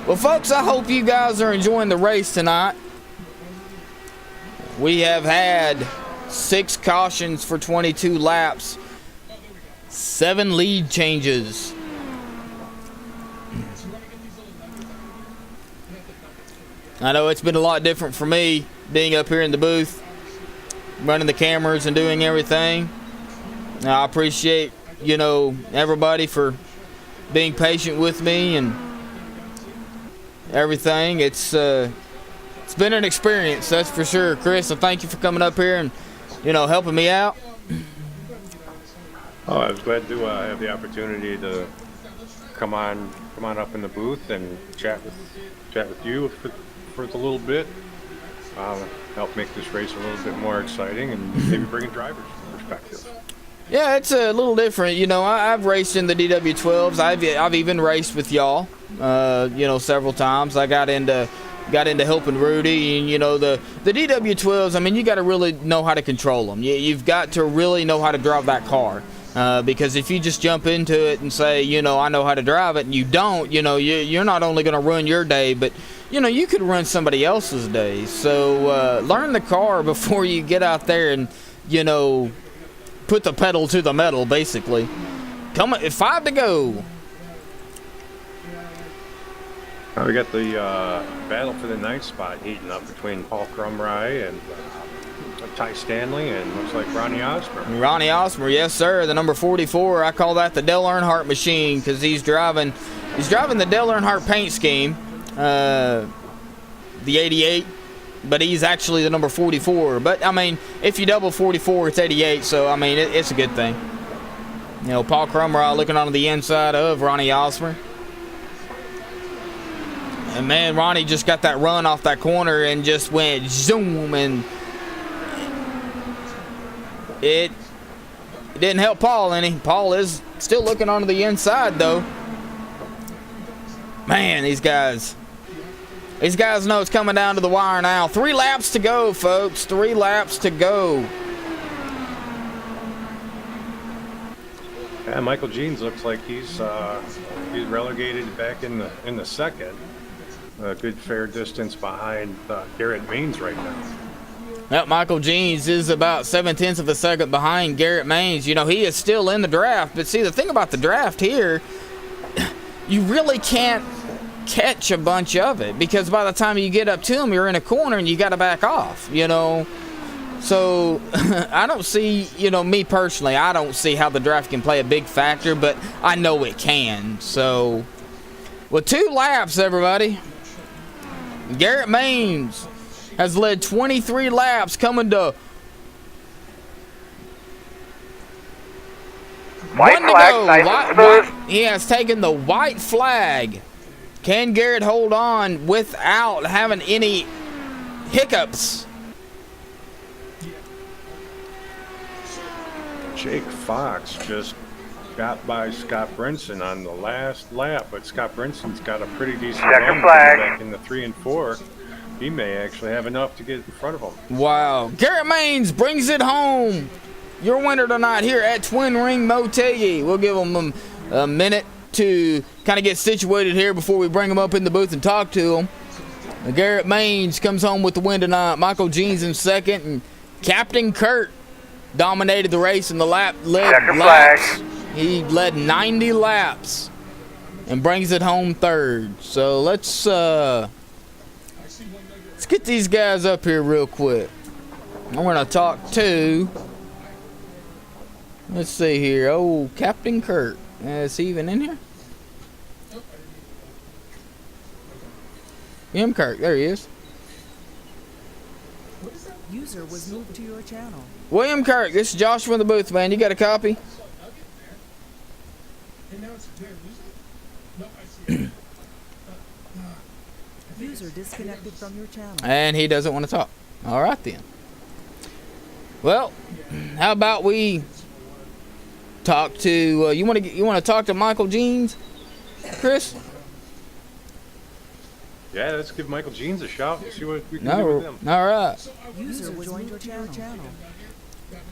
Well, folks, I hope you guys are enjoying the race tonight. We have had 6 cautions for 22 laps, 7 lead changes. I know it's been a lot different for me being up here in the booth, running the cameras and doing everything. I appreciate, everybody for being patient with me and everything. It's been an experience, that's for sure. Chris, so thank you for coming up here and, helping me out. Oh, I was glad to have the opportunity to come on up in the booth and chat with you for a little bit. Help make this race a little bit more exciting and maybe bring a driver's perspective. Yeah, it's a little different. I've raced in the DW12s. I've even raced with y'all, several times. I got into helping Rudy, and the DW12s. I mean, you got to really know how to control them. You've got to really know how to drive that car, because if you just jump into it and say, I know how to drive it, and you don't, you're not only going to ruin your day, but you could ruin somebody else's day. So learn the car before you get out there and put the pedal to the metal, basically. 5 to go. We got the battle for the 9th spot heating up between Paul Crumrye and Ty Stanley, and looks like Ronnie Osmer. Ronnie Osmer, yes sir, the number 44. I call that the Dale Earnhardt machine because he's driving the Dale Earnhardt paint scheme, the 88, but he's actually the number 44. But I mean, if you double 44, it's 88. So I mean, it's a good thing. Paul Crumrye looking onto the inside of Ronnie Osmer. And man, Ronnie just got that run off that corner and just went zoom, and it didn't help Paul any. Paul is still looking onto the inside though. Man, these guys know it's coming down to the wire now. 3 laps to go, folks. 3 laps to go. Yeah, Michael Jeans looks like he's relegated back in the second. A good fair distance behind Garrett Maines right now. Yep, Michael Jeans is about 7/10 of a second behind Garrett Maines. You know, he is still in the draft, but see, the thing about the draft here, you really can't catch a bunch of it, because by the time you get up to him, you're in a corner and you got to back off, you know. So I don't see, you know, me personally, I don't see how the draft can play a big factor, but I know it can. So with 2 laps, everybody, Garrett Maines has led 23 laps, coming to White flag, nice and smooth. He has taken the white flag. Can Garrett hold on without having any hiccups? Jake Fox just got by Scott Brinson on the last lap, but Scott Brinson's got a pretty decent run back in the 3 and 4. He may actually have enough to get in front of him. Wow. Garrett Maines brings it home. Your winner tonight here at Twin Ring Motegi. We'll give him a minute to kind of get situated here before we bring him up in the booth and talk to him. Garrett Maines comes home with the win tonight. Michael Jeans in second, and Captain Kurt dominated the race in the laps. He led 90 laps and brings it home third. So let's get these guys up here real quick. I'm going to talk to, let's see here, Captain Kurt. Is he even in here? M. Kirk, there he is. User was moved to your channel. William Kirk, this is Joshua in the booth, man. You got a copy? User disconnected from your channel. And he doesn't want to talk. All right then. Well, how about we talk to you want to talk to Michael Jeans, Chris? Yeah, let's give Michael Jeans a shout and see what we can do with him. All right. User was joined your channel.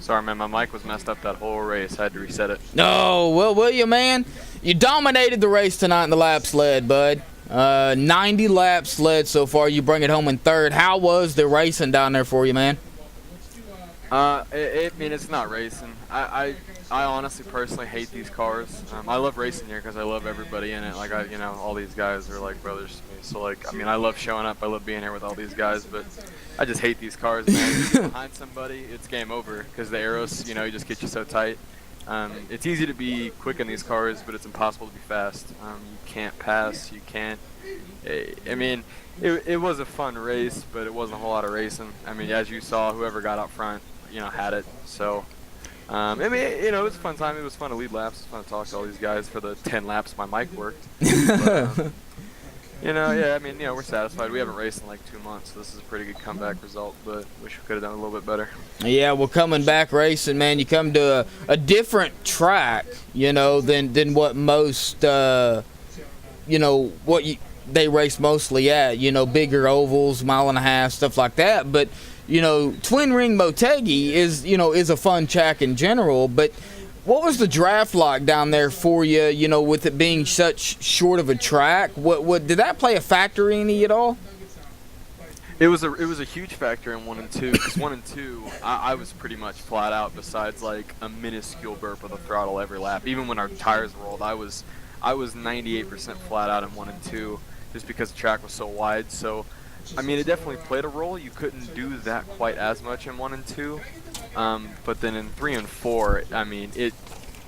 Sorry, man, my mic was messed up that whole race. I had to reset it. No, well, William, man, you dominated the race tonight in the laps led, bud. 90 laps led so far. You bring it home in third. How was the racing down there for you, man? I mean, it's not racing. I honestly, personally hate these cars. I love racing here because I love everybody in it. Like, all these guys are like brothers to me. So, like, I mean, I love showing up. I love being here with all these guys, but I just hate these cars, man. If you're behind somebody, it's game over because the arrows, you just get you so tight. It's easy to be quick in these cars, but it's impossible to be fast. You can't pass. You can't. I mean, it was a fun race, but it wasn't a whole lot of racing. I mean, as you saw, whoever got out front, had it. So, I mean, it was a fun time. It was fun to lead laps. It was fun to talk to all these guys for the 10 laps my mic worked. But, yeah, I mean, we're satisfied. We haven't raced in like 2 months, so this is a pretty good comeback result, but wish we could have done a little bit better. Yeah, well, coming back racing, man, you come to a different track, than what most, they race mostly at, bigger ovals, mile and a half, stuff like that. But, Twin Ring Motegi is a fun track in general. But what was the draft like down there for you, with it being such short of a track? What did that play a factor in any at all? It was a huge factor in 1 and 2, because 1 and 2, I was pretty much flat out besides like a minuscule burp of the throttle every lap. Even when our tires rolled, I was 98% flat out in 1 and 2, just because the track was so wide. So, I mean, it definitely played a role. You couldn't do that quite as much in 1 and 2, but then in 3 and 4, I mean,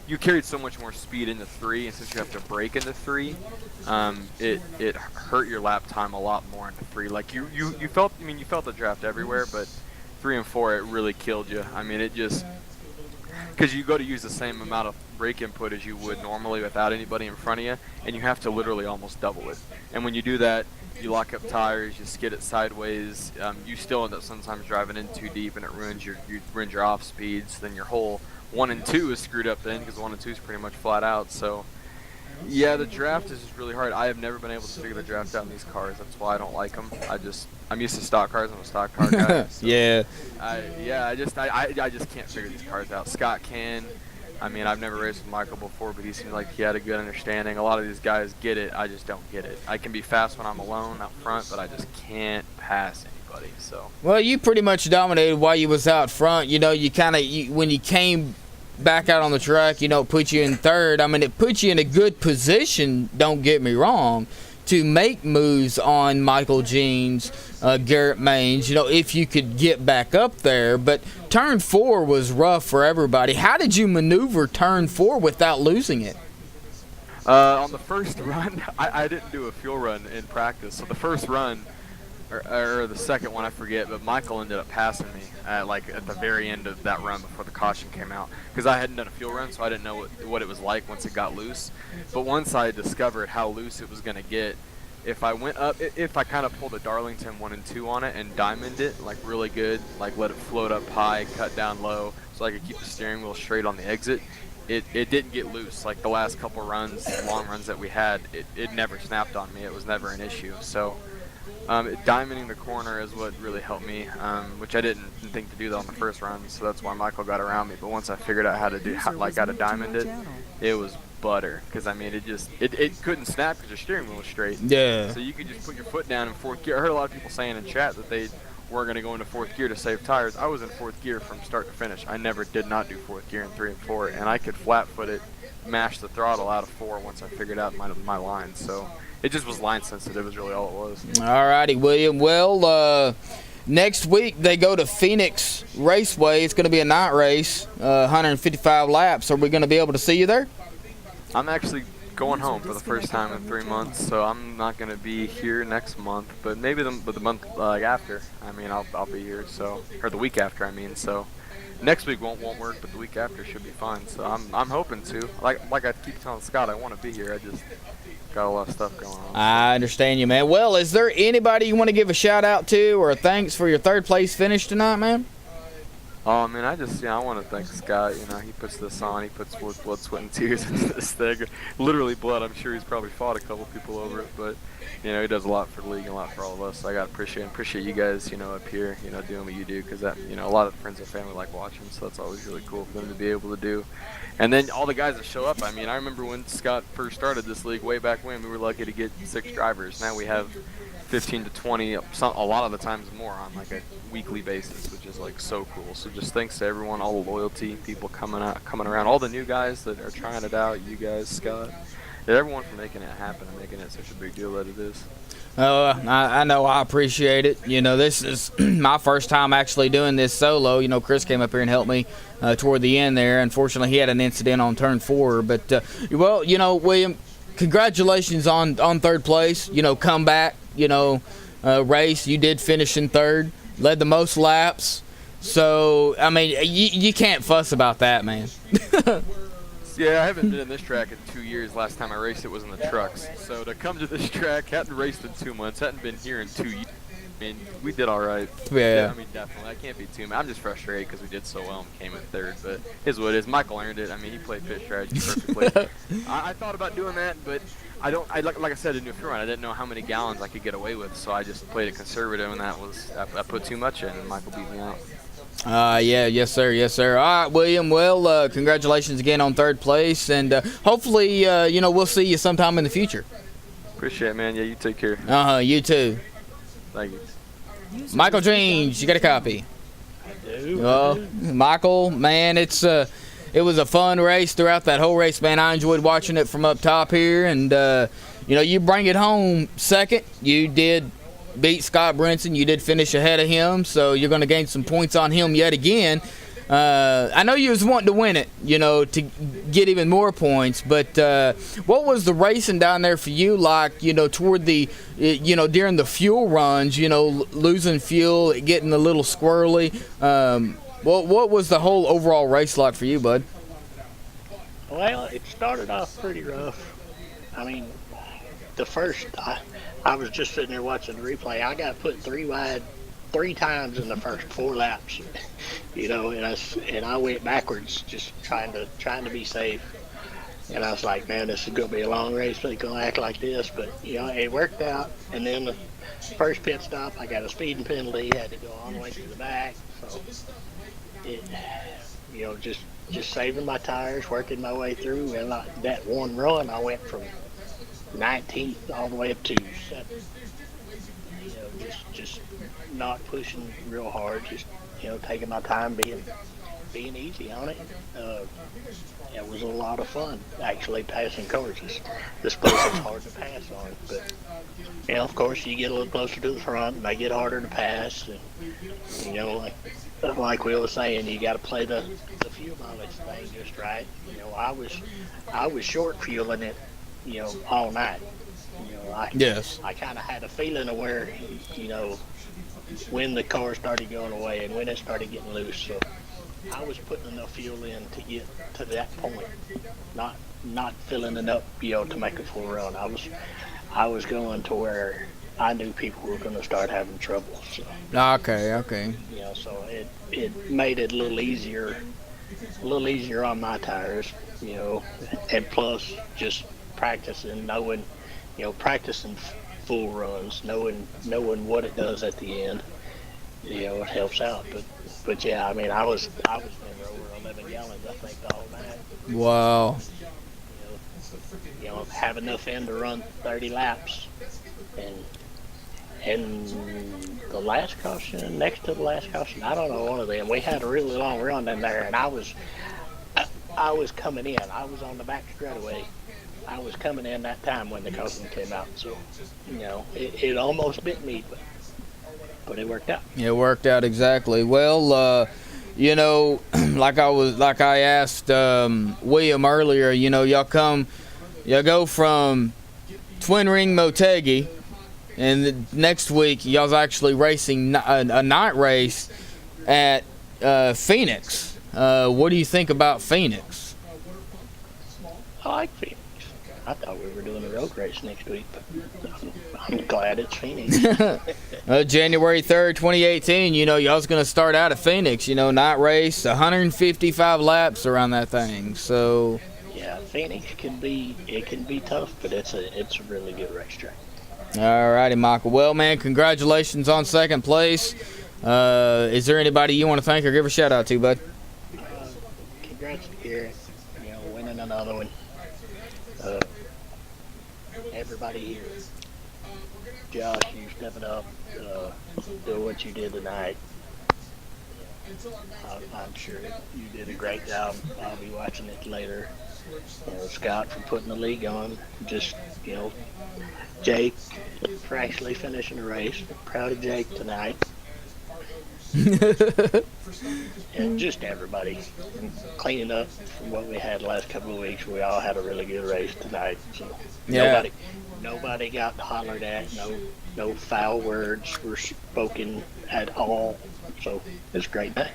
you carried so much more speed into 3, and since you have to brake into 3, it hurt your lap time a lot more into 3. Like you felt the draft everywhere, but 3 and 4 it really killed you. I mean, because you go to use the same amount of brake input as you would normally without anybody in front of you, and you have to literally almost double it. And when you do that, you lock up tires, you skid it sideways, you still end up sometimes driving in too deep, and it ruins your off speeds. Then your whole 1 and 2 is screwed up then, because 1 and 2 is pretty much flat out. So yeah, the draft is just really hard. I have never been able to figure the draft out in these cars. That's why I don't like them. I'm used to stock cars. I'm a stock car guy. So Yeah. I just can't figure these cars out. Scott can. I mean, I've never raced with Michael before, but he seemed like he had a good understanding. A lot of these guys get it. I just don't get it. I can be fast when I'm alone out front, but I just can't pass anybody. So. Well, you pretty much dominated while you was out front. You know, when you came back out on the track, you know, it put you in third. I mean, it put you in a good position, don't get me wrong, to make moves on Michael Jeans, Garrett Maines, you know, if you could get back up there. But turn 4 was rough for everybody. How did you maneuver turn 4 without losing it? On the first run, I didn't do a fuel run in practice. So the first run, or the second one, I forget, but Michael ended up passing me at the very end of that run before the caution came out, because I hadn't done a fuel run, so I didn't know what it was like once it got loose. But once I discovered how loose it was going to get, if I kind of pulled a Darlington 1 and 2 on it and diamonded it like really good, like let it float up high, cut down low, so I could keep the steering wheel straight on the exit, it didn't get loose. Like the last couple runs, long runs that we had, it never snapped on me. It was never an issue. So diamonding the corner is what really helped me, which I didn't think to do that on the first run, so that's why Michael got around me. But once I figured out how to do, how to diamond it, it was butter. Because I mean, it couldn't snap because your steering wheel was straight. Yeah. So you could just put your foot down in fourth gear. I heard a lot of people saying in chat that they were going to go into fourth gear to save tires. I was in fourth gear from start to finish. I did not do fourth gear in 3 and 4, and I could flat foot it, mash the throttle out of 4 once I figured out my line. So it just was line sensitive is really all it was. All righty, William. Well, next week they go to Phoenix Raceway. It's going to be a night race, 155 laps. Are we going to be able to see you there? I'm actually going home for the first time in 3 months, so I'm not going to be here next month, but maybe the month after. I mean, I'll be here, so, or the week after, I mean, so. Next week won't work, but the week after should be fine. So I'm hoping to. Like I keep telling Scott, I want to be here. I just got a lot of stuff going on. I understand you, man. Well, is there anybody you want to give a shout out to or thanks for your third place finish tonight, man? Oh, man, I want to thank Scott. You know, he puts this on. He puts blood, sweat, and tears into this thing. Literally blood. I'm sure he's probably fought a couple people over it, but you know, he does a lot for the league and a lot for all of us. So I got to appreciate you guys, you know, up here, you know, doing what you do, because that, you know, a lot of friends and family like watching, so that's always really cool for them to be able to do. And then all the guys that show up. I mean, I remember when Scott first started this league way back when, we were lucky to get 6 drivers. Now we have 15 to 20, a lot of the times more, on like a weekly basis, which is like so cool. So just thanks to everyone, all the loyalty, people coming around, all the new guys that are trying it out, you guys, Scott, and everyone for making it happen and making it such a big deal that it is. I know, I appreciate it. You know, this is my first time actually doing this solo. You know, Chris came up here and helped me toward the end there. Unfortunately, he had an incident on turn 4. But, well, you know, William, congratulations on third place. You know, come back, you know, race. You did finish in third, led the most laps. So, I mean, you can't fuss about that, man. Yeah, I haven't been in this track in 2 years. Last time I raced it was in the trucks. So to come to this track, hadn't raced in 2 months, hadn't been here in 2 years. I mean, we did all right. Yeah. I mean, definitely. I can't be too mad. I'm just frustrated because we did so well and came in third. But here's what it is. Michael earned it. I mean, he played pit strategy perfectly. I thought about doing that, but like I said, in New Run, I didn't know how many gallons I could get away with, so I just played it conservative, and I put too much in, and Michael beat me out. Yes, sir. All right, William. Well, congratulations again on third place, and hopefully, you know, we'll see you sometime in the future. Appreciate it, man. Yeah, you take care. You too. Thank you. Michael Jeans, you got a copy? I do. Well, Michael, man, it was a fun race throughout that whole race, man. I enjoyed watching it from up top here, and you know, you bring it home second. You did beat Scott Brinson. You did finish ahead of him, so you're going to gain some points on him yet again. I know you was wanting to win it, you know, to get even more points, but what was the racing down there for you like, you know, toward the, you know, during the fuel runs, you know, losing fuel, getting a little squirrely? Well, what was the whole overall race like for you, bud? Well, it started off pretty rough. I mean, the first, I was just sitting there watching the replay. I got put 3 wide 3 times in the first 4 laps, you know, and I went backwards just trying to be safe. And I was like, man, this is going to be a long race. They're going to act like this. But, you know, it worked out. And then the first pit stop, I got a speeding penalty. Had to go all the way to the back. So, it, you know, just saving my tires, working my way through. And that one run, I went from 19th all the way up to 7th. You know, just not pushing real hard. Just, you know, taking my time, being easy on it. It was a lot of fun actually passing cars. This place is hard to pass on, but you know, of course, you get a little closer to the front, and they get harder to pass. And you know, like we were saying, you got to play the fuel mileage thing just right. You know, I was short fueling it, you know, all night. You know, I kind of had a feeling of where, you know, when the car started going away and when it started getting loose. So I was putting enough fuel in to get to that point, not filling it up, you know, to make a full run. I was going to where I knew people were going to start having trouble. So, Okay. you know, so it made it a little easier on my tires, you know, and plus just practicing, knowing, you know, practicing full runs, knowing what it does at the end, you know, it helps out. But yeah, I mean, I was never over 11 gallons, I think, all night. Wow. You know, have enough in to run 30 laps, and the last caution, next to the last caution, I don't know, one of them, we had a really long run in there, and I was coming in. I was on the back straightaway. I was coming in that time when the caution came out, so you know, it almost bit me, but it worked out. It worked out exactly. Well, you know, like I asked William earlier, you know, y'all go from Twin Ring Motegi, and the next week y'all's actually racing a night race at Phoenix. What do you think about Phoenix? I like Phoenix. I thought we were doing a road race next week, but I'm glad it's Phoenix. January 3rd, 2018, you know, y'all's going to start out at Phoenix, you know, night race, 155 laps around that thing, so... Yeah, Phoenix can be tough, but it's a really good racetrack. All righty, Michael. Well, man, congratulations on second place. Is there anybody you want to thank or give a shout-out to, bud? Congrats to Garrett, you know, winning another one. Everybody here. Josh, you stepping up, doing what you did tonight. I'm sure you did a great job. I'll be watching it later. You know, Scott for putting the league on. Just, you know, Jake for actually finishing the race. Proud of Jake tonight. And just everybody. And cleaning up from what we had the last couple of weeks. We all had a really good race tonight. So yeah. Nobody got hollered at. No foul words were spoken at all. So it's a great day.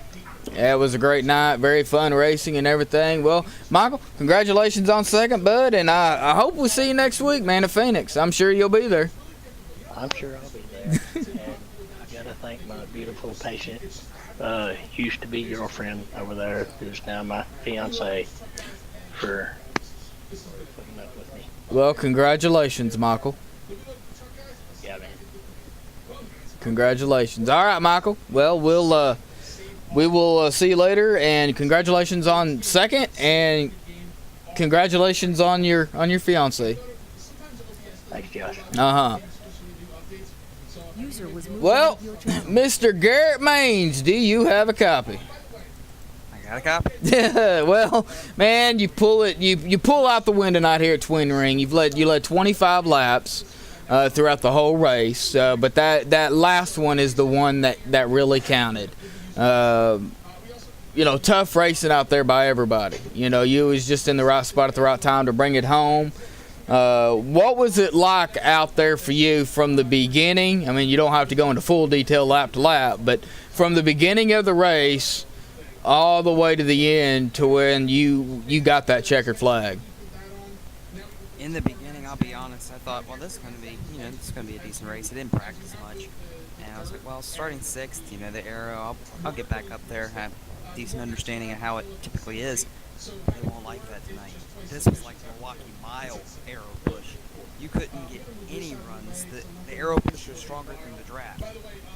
Yeah, it was a great night. Very fun racing and everything. Well, Michael, congratulations on second, bud. And I hope we see you next week, man, at Phoenix. I'm sure you'll be there. I'm sure I'll be there. And I got to thank my beautiful patient, used to be girlfriend over there, who's now my fiance, for putting up with me. Well, congratulations, Michael. Yeah, man. Congratulations. All right, Michael. Well, we will see you later, and congratulations on second, and congratulations on your fiance. Thanks, Josh. Well, Mr. Garrett Maines, do you have a copy? I got a copy. Yeah. Well, man, you pull out the win tonight here at Twin Ring. You led 25 laps throughout the whole race, but that last one is the one that really counted. You know, tough racing out there by everybody. You know, you was just in the right spot at the right time to bring it home. What was it like out there for you from the beginning? I mean, you don't have to go into full detail lap to lap, but from the beginning of the race all the way to the end to when you got that checkered flag? In the beginning, I'll be honest, I thought, well, this is going to be, this is going to be a decent race. I didn't practice much. And I was like, well, starting 6th, the aero, I'll get back up there, have a decent understanding of how it typically is. They won't like that tonight. This was like the Milwaukee Mile aero push. You couldn't get any runs. The aero push was stronger than the draft.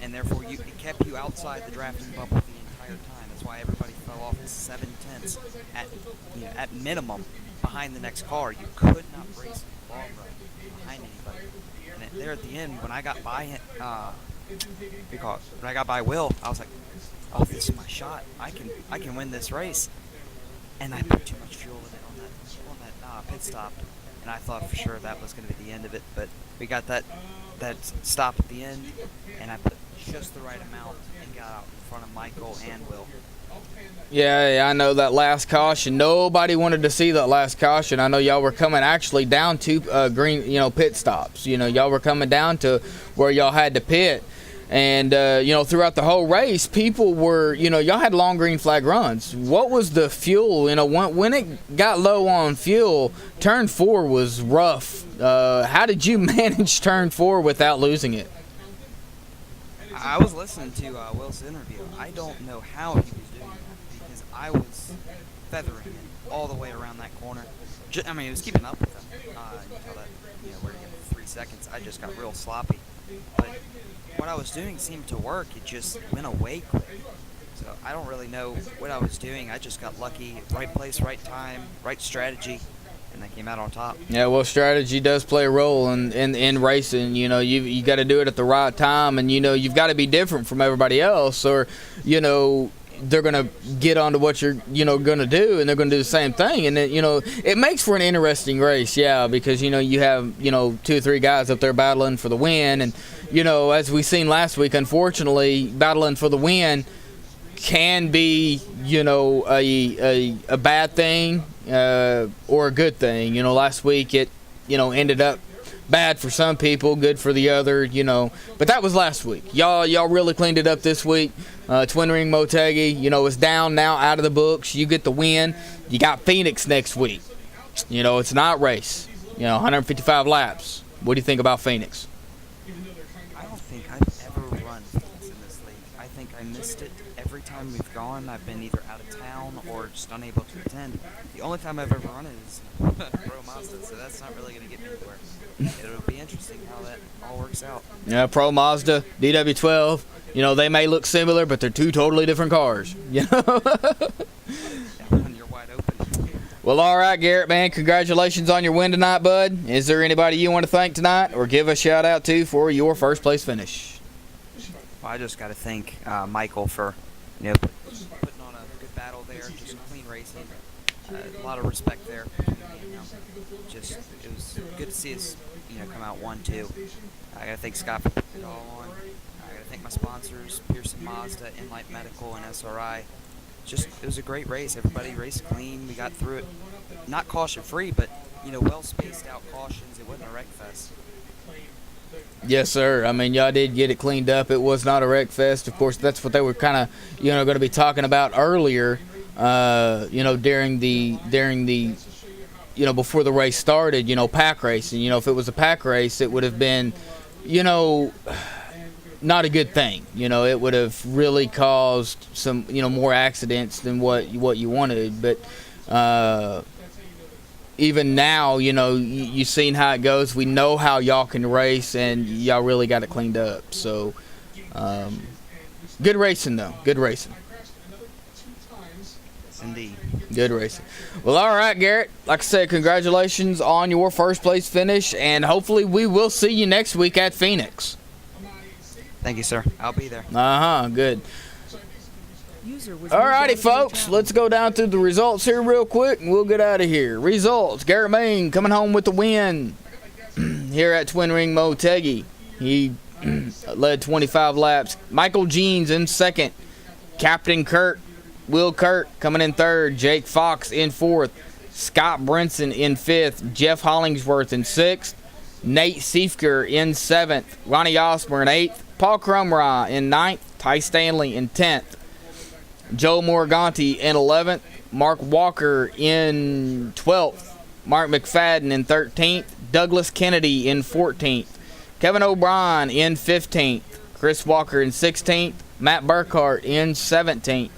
And therefore, it kept you outside the drafting bubble the entire time. That's why everybody fell off 7/10 at minimum behind the next car. You could not race a long run behind anybody. And there at the end, when I got by him, when I got by Will, I was like, oh, this is my shot. I can win this race. And I put too much fuel in it on that pit stop, and I thought for sure that was going to be the end of it. But we got that stop at the end, and I put just the right amount and got out in front of Michael and Will. Yeah, I know that last caution. Nobody wanted to see that last caution. I know y'all were coming actually down to green, pit stops. Y'all were coming down to where y'all had to pit. And, throughout the whole race, people were, y'all had long green flag runs. What was the fuel? When it got low on fuel, turn 4 was rough. How did you manage turn 4 without losing it? I was listening to Will's interview. I don't know how he was doing that because I was feathering it all the way around that corner. It was keeping up with him until that, we're in 3 seconds. I just got real sloppy. But what I was doing seemed to work. It just went away quick. So I don't really know what I was doing. I just got lucky. Right place, right time, right strategy, and I came out on top. Yeah, well, strategy does play a role in racing. You got to do it at the right time, and you've got to be different from everybody else, or they're gonna get onto what you're gonna do, and they're gonna do the same thing, and then it makes for an interesting race, yeah, because you have 2 or 3 guys up there battling for the win, and as we seen last week, unfortunately, battling for the win can be a bad thing or a good thing. Last week it ended up bad for some people, good for the other, but that was last week. Y'all really cleaned it up this week. Twin Ring Motegi, it's down now, out of the books. You get the win. You got Phoenix next week. It's not race. 155 laps. What do you think about Phoenix? I don't think I've ever run Phoenix in this league. I think I missed it every time we've gone. I've been either out of town or just unable to attend. The only time I've ever run it is Pro Mazda, so that's not really going to get me anywhere. It'll be interesting how that all works out. Yeah, Pro Mazda, DW12. They may look similar, but they're 2 totally different cars. Yeah, when you're wide open. Well, all right, Garrett, man. Congratulations on your win tonight, bud. Is there anybody you want to thank tonight or give a shout-out to for your first-place finish? Well, I just got to thank Michael for putting on a good battle there, just clean racing. A lot of respect there. It was good to see us, come out 1-2. I got to thank Scott for putting it all on. I got to thank my sponsors, Pearson Mazda, Enlight Medical, and SRI. It was a great race. Everybody raced clean. We got through it. Not caution-free, but, well spaced out cautions. It wasn't a wreck fest. Yes, sir. Y'all did get it cleaned up. It was not a wreck fest. Of course, that's what they were kind of, going to be talking about earlier, during the before the race started, pack racing. If it was a pack race, it would have been, not a good thing. It would have really caused some, more accidents than what you wanted. But even now, you've seen how it goes. We know how y'all can race, and y'all really got it cleaned up. So, good racing, though. Good racing. Indeed. Good racing. Well, all right, Garrett. Like I said, congratulations on your first-place finish, and hopefully we will see you next week at Phoenix. Thank you, sir. I'll be there. Good. Alrighty, folks. Let's go down through the results here real quick, and we'll get out of here. Results. Garrett Main coming home with the win here at Twin Ring Motegi. He led 25 laps. Michael Jeans in second. Captain Kurt, Will Kurt coming in third. Jake Fox in fourth. Scott Brinson in fifth. Jeff Hollingsworth in sixth. Nate Siefker in seventh. Ronnie Osborne in eighth. Paul Crumrah in ninth. Ty Stanley in 10th. Joe Morganti in 11th. Mark Walker in 12th. Mark McFadden in 13th. Douglas Kennedy in 14th. Kevin O'Brien in 15th. Chris Walker in 16th. Matt Burkhart in 17th.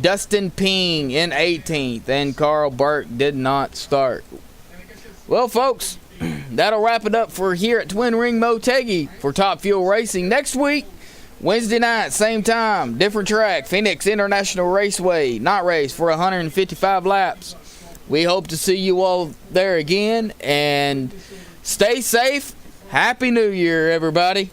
Dustin Ping in 18th. And Carl Burke did not start. Well, folks, that'll wrap it up for here at Twin Ring Motegi for Top Fuel Racing. Next week, Wednesday night, same time, different track, Phoenix International Raceway, night race for 155 laps. We hope to see you all there again, and stay safe. Happy New Year, everybody.